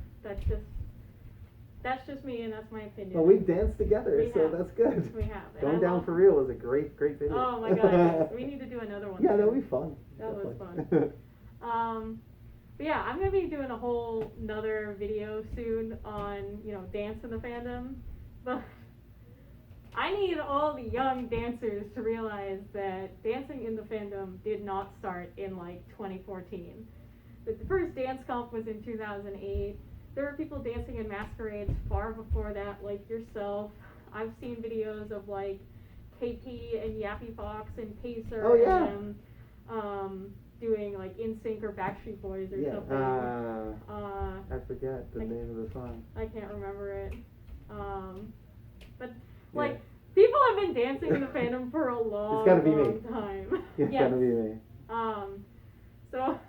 That's just me, and that's my opinion. Well, we've danced together, so that's good. We have. Going Down for Real was a great video. Oh my god, we need to do another one. Yeah, that'll be fun. That was fun. But yeah, I'm gonna be doing a whole another video soon on dance in the fandom. But I need all the young dancers to realize that dancing in the fandom did not start in like 2014. The first dance comp was in 2008. There were people dancing in masquerades far before that, like yourself. I've seen videos of like KP and Yappy Fawx and Pacer and them doing like NSYNC or Backstreet Boys or something. I forget the name of the song. I can't remember it. But like people have been dancing in the fandom for a long time. It's gotta be me. So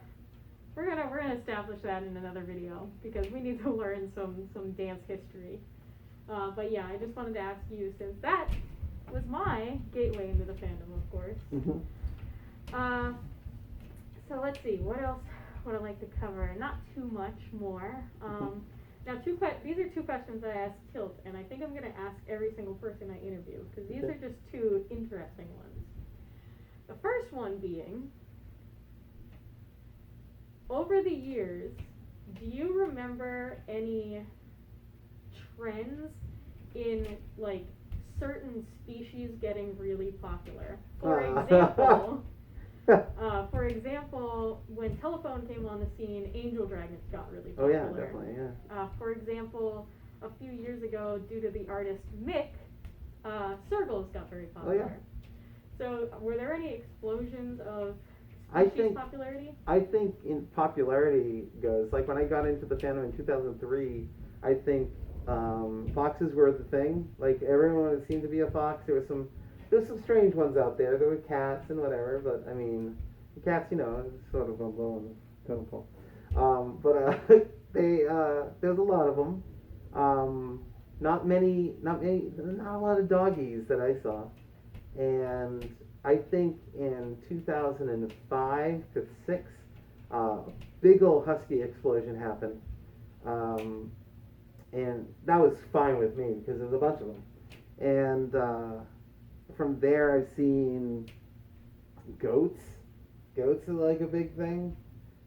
we're gonna establish that in another video because we need to learn some dance history. But yeah, I just wanted to ask you, since that was my gateway into the fandom, of course. Mm-hmm. So let's see, what else would I like to cover? Not too much more. Now, these are two questions I asked Tilt, and I think I'm going to ask every single person I interview, because these are just two interesting ones. The first one being, over the years, do you remember any trends in, like, certain species getting really popular? For example, when telephone came on the scene, angel dragons got really popular. Oh yeah, definitely, yeah. For example, a few years ago, due to the artist Mick, Circles got very popular. Oh yeah. So, were there any explosions of popularity? I think in popularity goes, like when I got into the fandom in 2003, I think foxes were the thing. Like everyone seemed to be a fox. There's some strange ones out there. There were cats and whatever, but I mean, the cats, sort of a low and comical. But there's a lot of them. Not a lot of doggies that I saw. And I think in 2005 to 6, big old husky explosion happened. And that was fine with me because there's a bunch of them. And from there, I've seen goats. Goats are like a big thing.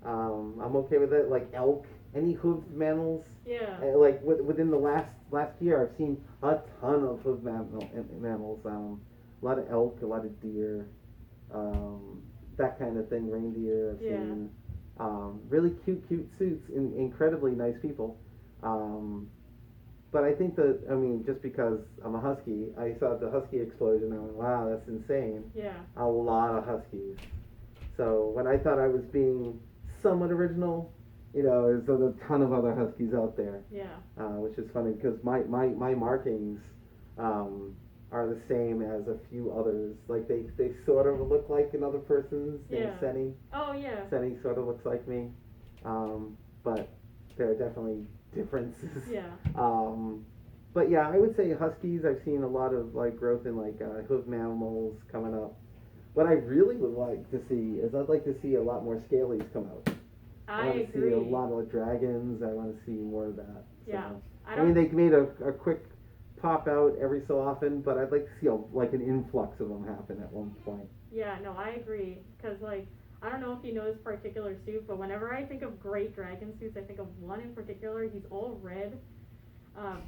I'm okay with it. Like elk, any hoofed mammals. Yeah. Like within the last year, I've seen a ton of hoofed mammals. A lot of elk, a lot of deer, that kind of thing. Reindeer. I've seen really cute suits. Incredibly nice people. But I think that, I mean, just because I'm a husky, I saw the husky explosion and I went, wow, that's insane. Yeah. A lot of huskies. So when I thought I was being somewhat original, there's a ton of other huskies out there. Yeah. Which is funny because my markings are the same as a few others. Like they sort of look like another person's named Yeah. Senny. Oh yeah. Senny sort of looks like me. But there are definitely differences. Yeah. But yeah, I would say huskies. I've seen a lot of like growth in like hoof mammals coming up. What I really would like to see is I'd like to see a lot more scalies come out. I want to agree. see a lot of dragons. I want to see more of that. Yeah. So, I mean, don't. they made a quick pop out every so often, but I'd like to see like an influx of them happen at one point. Yeah, no, I agree. Because, like, I don't know if you know this particular suit, but whenever I think of great dragon suits, I think of one in particular. He's all red.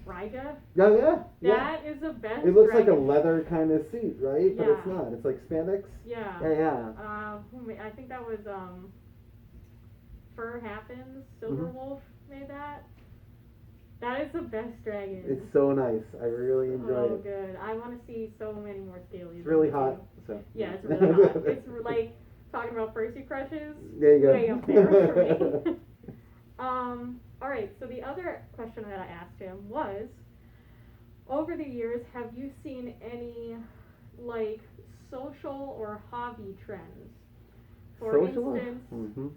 Ryga. Oh, yeah. That is the best It looks like a dragon. leather kind of suit, right? But Yeah. it's not. It's like spandex. Yeah. Yeah. I think that was Fur Happens. Silver Wolf made that. That is the best dragon. It's so nice. I really enjoy it. Oh, good. I want to see so many more scalies. It's really hot. So. Yeah, it's really hot. It's like talking about fursuit crushes. There you go. Way up there for me. All right. So the other question that I asked him was, over the years, have you seen any like social or hobby trends? For instance,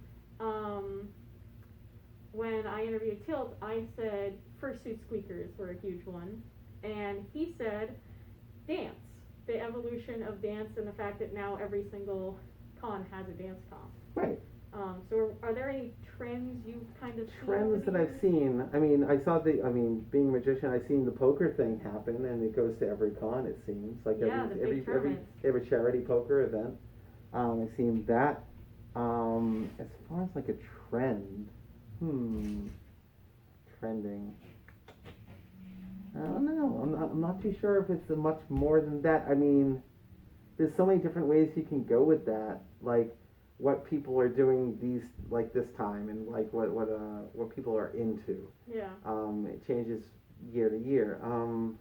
when I interviewed Tilt, I said fursuit squeakers were a huge one, and he said dance, the evolution of dance, and the fact that now every single con has a dance comp. Right. So are there any trends you've kind of seen? Trends that I've seen. I mean, being a magician, I've seen the poker thing happen, and it goes to every con. It seems like every charity poker event. I've seen that. As far as like a trend, trending. I don't know. I'm not too sure if it's much more than that. I mean, there's so many different ways you can go with that. Like what people are doing this time, and like what people are into. Yeah. It changes year to year. I'm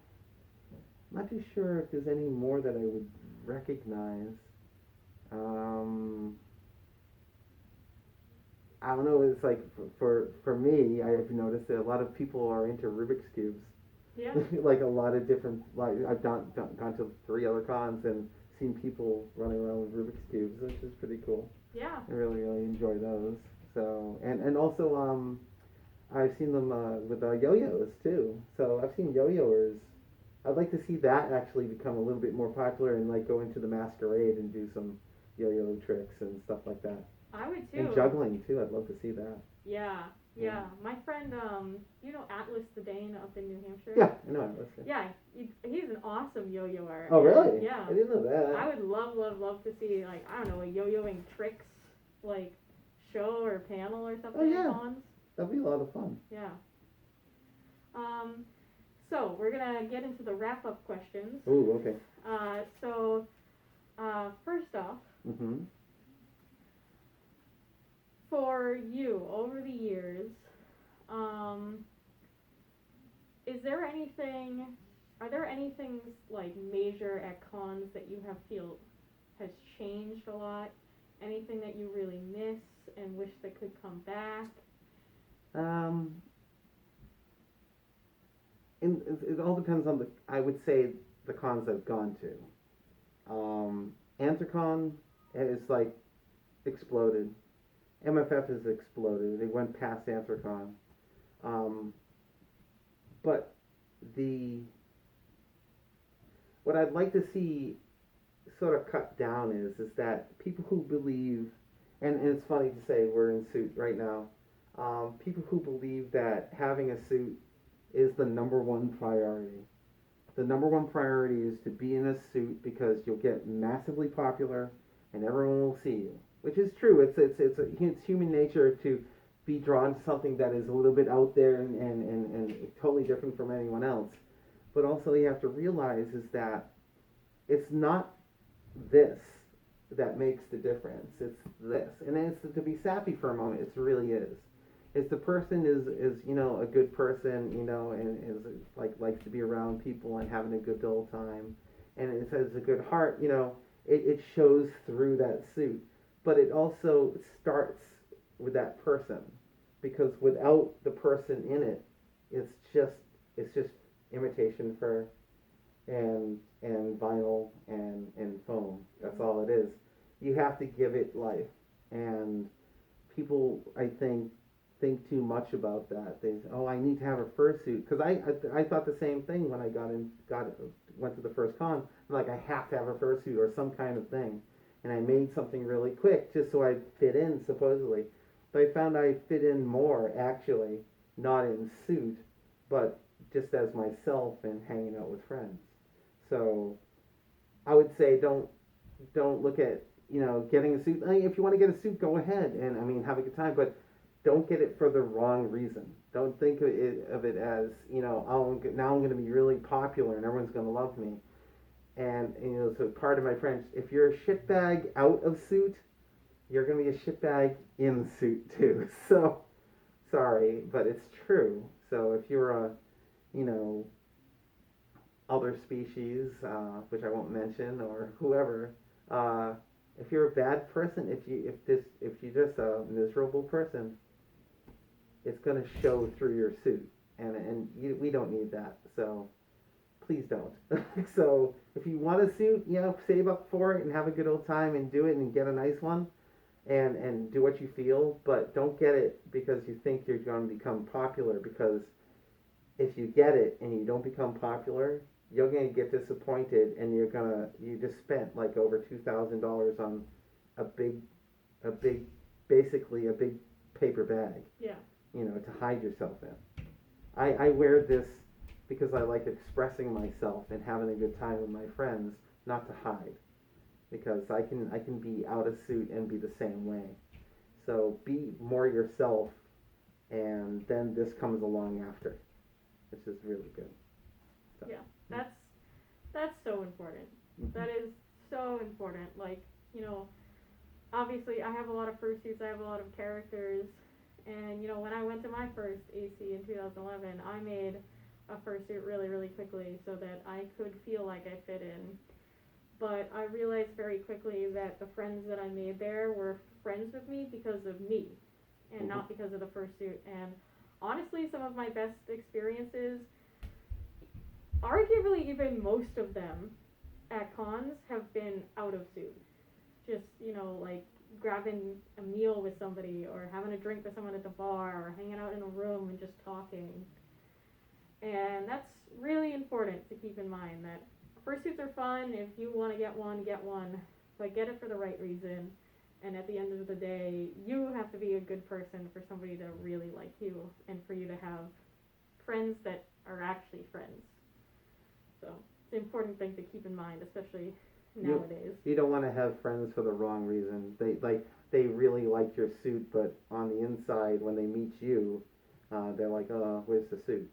not too sure if there's any more that I would recognize. I don't know. It's like for me, I've noticed that a lot of people are into Rubik's cubes. Yeah. Like a lot of different. Like I've gone to 3 other cons and seen people running around with Rubik's cubes, which is pretty cool. Yeah. I really enjoy those. So and also I've seen them with yo-yos too. So I've seen yo-yoers. I'd like to see that actually become a little bit more popular and like go into the masquerade and do some yo-yo tricks and stuff like that. I would too. And juggling too. I'd love to see that. Yeah. Yeah. My friend, you know Atlas the Dane up in New Hampshire? Yeah, I know Atlas. Yeah, he's an awesome yo-yoer. Oh, really? Yeah. I didn't know that. I would love to see, like, I don't know, a yo-yoing tricks, like, show or panel or something. Oh, yeah. That'd be a lot of fun. Yeah. So, we're going to get into the wrap-up questions. Ooh, okay. First off, for you, over the years, are there anything like major at cons that you have feel has changed a lot? Anything that you really miss and wish that could come back? It all depends on I would say the cons I've gone to. Anthrocon is like exploded. MFF has exploded. It went past Anthrocon. But what I'd like to see sort of cut down is that people who believe, and it's funny to say we're in suit right now, people who believe that having a suit is the number one priority. The number one priority is to be in a suit because you'll get massively popular and everyone will see you. Which is true. It's human nature to be drawn to something that is a little bit out there and totally different from anyone else. But also you have to realize is that it's not this that makes the difference. It's this. And it's to be sappy for a moment. It really is. if the person is a good person, and is likes to be around people and having a good old time, and it has a good heart, it shows through that suit. But it also starts with that person, because without the person in it, it's just imitation fur and vinyl and foam. That's all it is. You have to give it life, and people, I think too much about that. They say, oh, I need to have a fursuit, because I thought the same thing when I went to the first con. I'm like, I have to have a fursuit or some kind of thing, and I made something really quick just so I'd fit in supposedly. But I found I fit in more actually, not in suit, but just as myself and hanging out with friends. So I would say don't look at getting a suit. I mean, if you want to get a suit, go ahead and have a good time, but don't get it for the wrong reason. Don't think of it as oh, now I'm going to be really popular and everyone's going to love me. And so part of my French, if you're a shitbag out of suit, you're going to be a shitbag in suit too. So sorry, but it's true. So if you're a other species, which I won't mention, or whoever, if you're a bad person, if you're just a miserable person, it's going to show through your suit, and we don't need that. So please don't. So if you want a suit, save up for it and have a good old time and do it and get a nice one, and do what you feel, but don't get it because you think you're going to become popular, because if you get it and you don't become popular, you're going to get disappointed, and you just spent like over $2,000 on a big basically a big paper bag. Yeah. To hide yourself in. I wear this because I like expressing myself and having a good time with my friends, not to hide. Because I can be out of suit and be the same way. So be more yourself, and then this comes along after, which is really good. So. Yeah, that's so important. Mm-hmm. That is so important. Like, obviously I have a lot of fursuits, I have a lot of characters, and when I went to my first AC in 2011, I made a fursuit really, really quickly so that I could feel like I fit in. But I realized very quickly that the friends that I made there were friends with me because of me, and mm-hmm. not because of the fursuit. And honestly, some of my best experiences, arguably even most of them at cons, have been out of suit. Just, like grabbing a meal with somebody, or having a drink with someone at the bar, or hanging out in a room and just talking. And that's really important to keep in mind, that fursuits are fun. If you want to get one, but get it for the right reason. And at the end of the day, you have to be a good person for somebody to really like you, and for you to have friends that are actually friends. So it's an important thing to keep in mind, especially nowadays. You don't want to have friends for the wrong reason. They really like your suit, but on the inside, when they meet you, they're like, oh, where's the suit?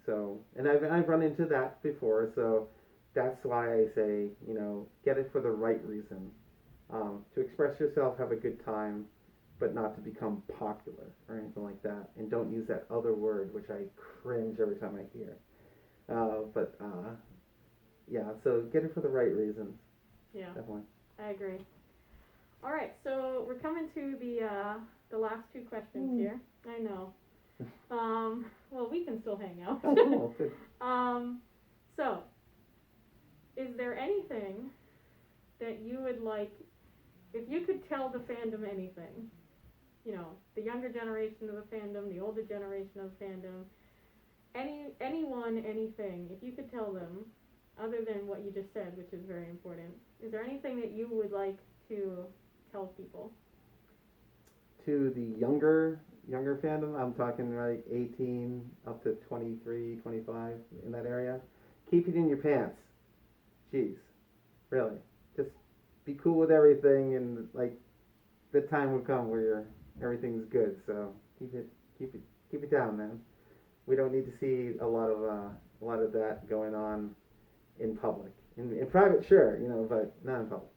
So, and I've run into that before, so that's why I say, get it for the right reason. To express yourself, have a good time, but not to become popular or anything like that. And don't use that other word, which I cringe every time I hear. Yeah, so get it for the right reasons. Yeah, definitely. I agree. All right, so we're coming to the last two questions here. I know. Well, we can still hang out. Oh, good. So, is there anything that you would like, if you could tell the fandom anything, the younger generation of the fandom, the older generation of the fandom, anyone, anything, if you could tell them, other than what you just said, which is very important, is there anything that you would like to tell people? To the younger fandom, I'm talking like 18 up to 23, 25, in that area. Keep it in your pants. Jeez, really. Just be cool with everything, and like the time will come where everything's good. So keep it down, man. We don't need to see a lot of that going on in public. In private, sure, but not in public.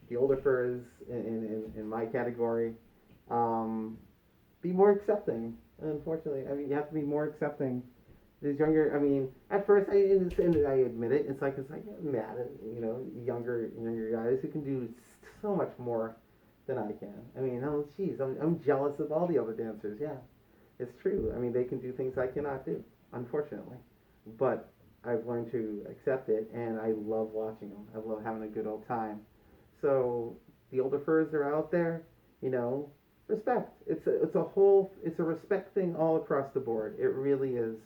The older furs in my category, be more accepting. Unfortunately, I mean, you have to be more accepting. There's younger. I mean, at first, and I admit it. It's like mad at younger guys who can do so much more than I can. I mean, oh geez, I'm jealous of all the other dancers. Yeah, it's true. I mean, they can do things I cannot do, unfortunately. But I've learned to accept it, and I love watching them. I love having a good old time. So the older furs are out there, you know, respect. It's a respect thing all across the board. It really is.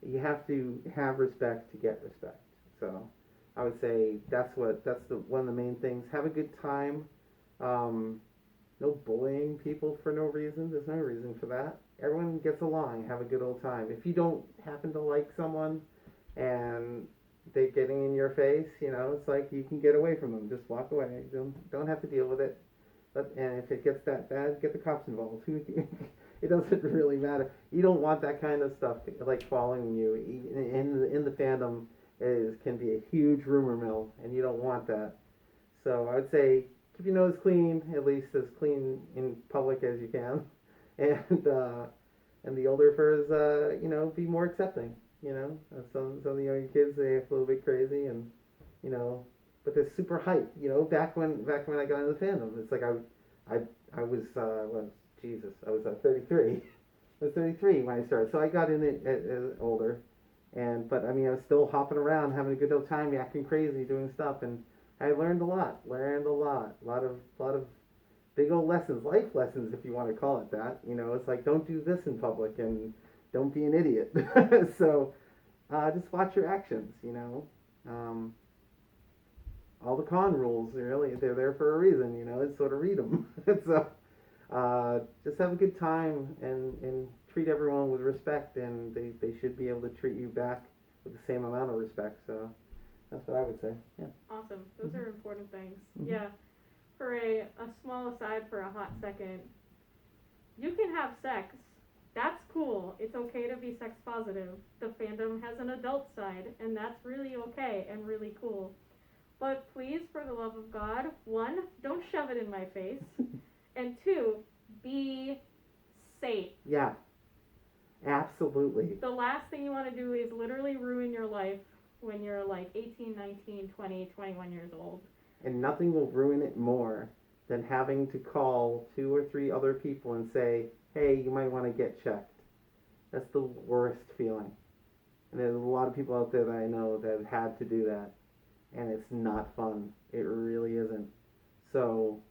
You have to have respect to get respect. So I would say that's the one of the main things. Have a good time. No bullying people for no reason. There's no reason for that. Everyone gets along. Have a good old time. If you don't happen to like someone and they're getting in your face, it's like you can get away from them. Just walk away. Don't have to deal with it. And if it gets that bad, get the cops involved. It doesn't really matter. You don't want that kind of stuff like following you. In the fandom can be a huge rumor mill, and you don't want that. So I would say keep your nose clean, at least as clean in public as you can, and the older furs, be more accepting. Some of the younger kids, they act a little bit crazy, and but they're super hyped. Back when I got into the fandom, it's like I was Jesus, I was 33. I was 33 when I started, so I got in it older, but I mean I was still hopping around, having a good old time, acting crazy, doing stuff, and I learned a lot, a lot of big old lessons, life lessons, if you want to call it that. It's like don't do this in public and don't be an idiot. So just watch your actions. All the con rules, they're there for a reason. It's sort of read them. So just have a good time and treat everyone with respect, and they should be able to treat you back with the same amount of respect. So that's what I would say. Yeah. Awesome. Those are important things. Mm-hmm. Yeah. For a small aside for a hot second, you can have sex. That's cool. It's okay to be sex positive. The fandom has an adult side, and that's really okay and really cool. But please, for the love of God, 1, don't shove it in my face, and 2, be safe. Yeah. Absolutely. The last thing you want to do is literally ruin your life when you're like 18, 19, 20, 21 years old. And nothing will ruin it more than having to call 2 or 3 other people and say, hey, you might want to get checked. That's the worst feeling. And there's a lot of people out there that I know that have had to do that. And it's not fun. It really isn't. So,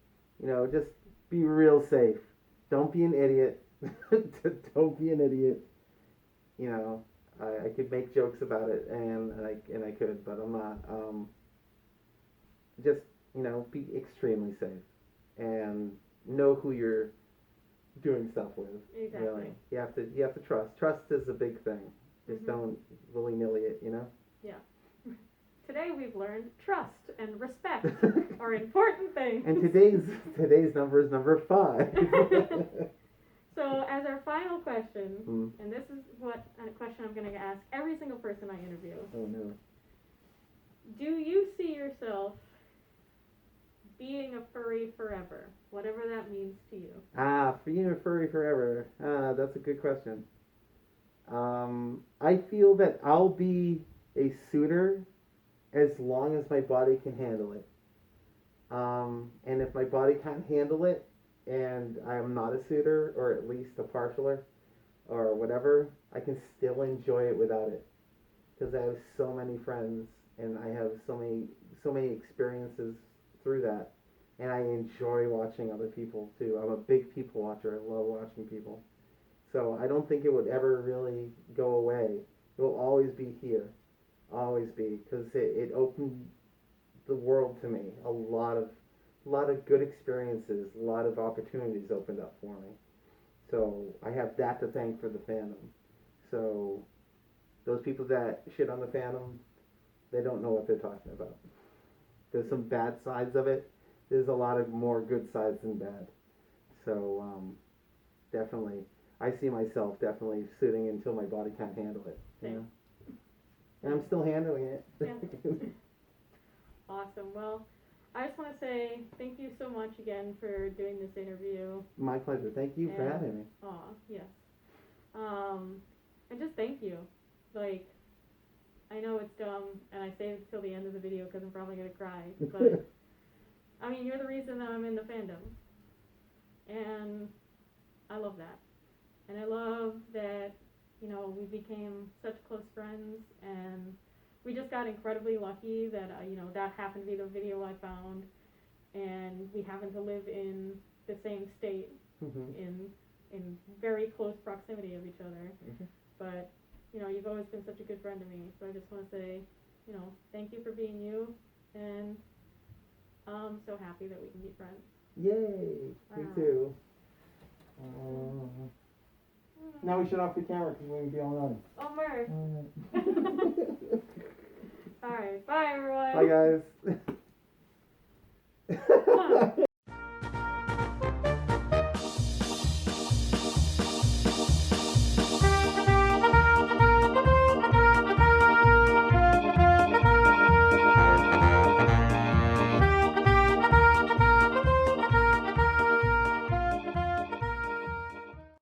just be real safe. Don't be an idiot. Don't be an idiot. I could make jokes about it, and I could, but I'm not. Just be extremely safe, and know who you're doing stuff with. Exactly. Really, you have to trust. Trust is a big thing. Just don't willy-nilly it. Yeah. Today we've learned trust and respect are important things. And today's number is number 5. So as our final question, and this is a question I'm going to ask every single person I interview. Oh no. Do you see yourself being a furry forever, whatever that means to you? Being a furry forever. That's a good question. I feel that I'll be a suitor as long as my body can handle it. And if my body can't handle it, and I'm not a suitor, or at least a partialer, or whatever, I can still enjoy it without it. Because I have so many friends, and I have so many experiences through that. And I enjoy watching other people, too. I'm a big people watcher. I love watching people. So I don't think it would ever really go away. It will always be here. Always be. Because it opened the world to me. A lot of good experiences, a lot of opportunities opened up for me. So I have that to thank for the fandom. So those people that shit on the fandom, they don't know what they're talking about. There's some bad sides of it. There's a lot of more good sides than bad. So definitely, I see myself definitely sitting until my body can't handle it. And I'm still handling it. Yeah. Awesome. Well, I just want to say thank you so much again for doing this interview. My pleasure. Thank you for having me. Aw, yes. And just thank you. Like, I know it's dumb, and I say it till the end of the video because I'm probably going to cry, but, I mean, you're the reason that I'm in the fandom. And I love that. And I love that, you know, we became such close friends, and we just got incredibly lucky that, you know, that happened to be the video I found, and we happen to live in the same state, in very close proximity of each other. But, you know, you've always been such a good friend to me, so I just want to say, you know, thank you for being you, and I'm so happy that we can be friends. Yay! Me too. Now we shut off the camera because we can be all done. Oh, Merc. Alright, bye everyone. Bye guys.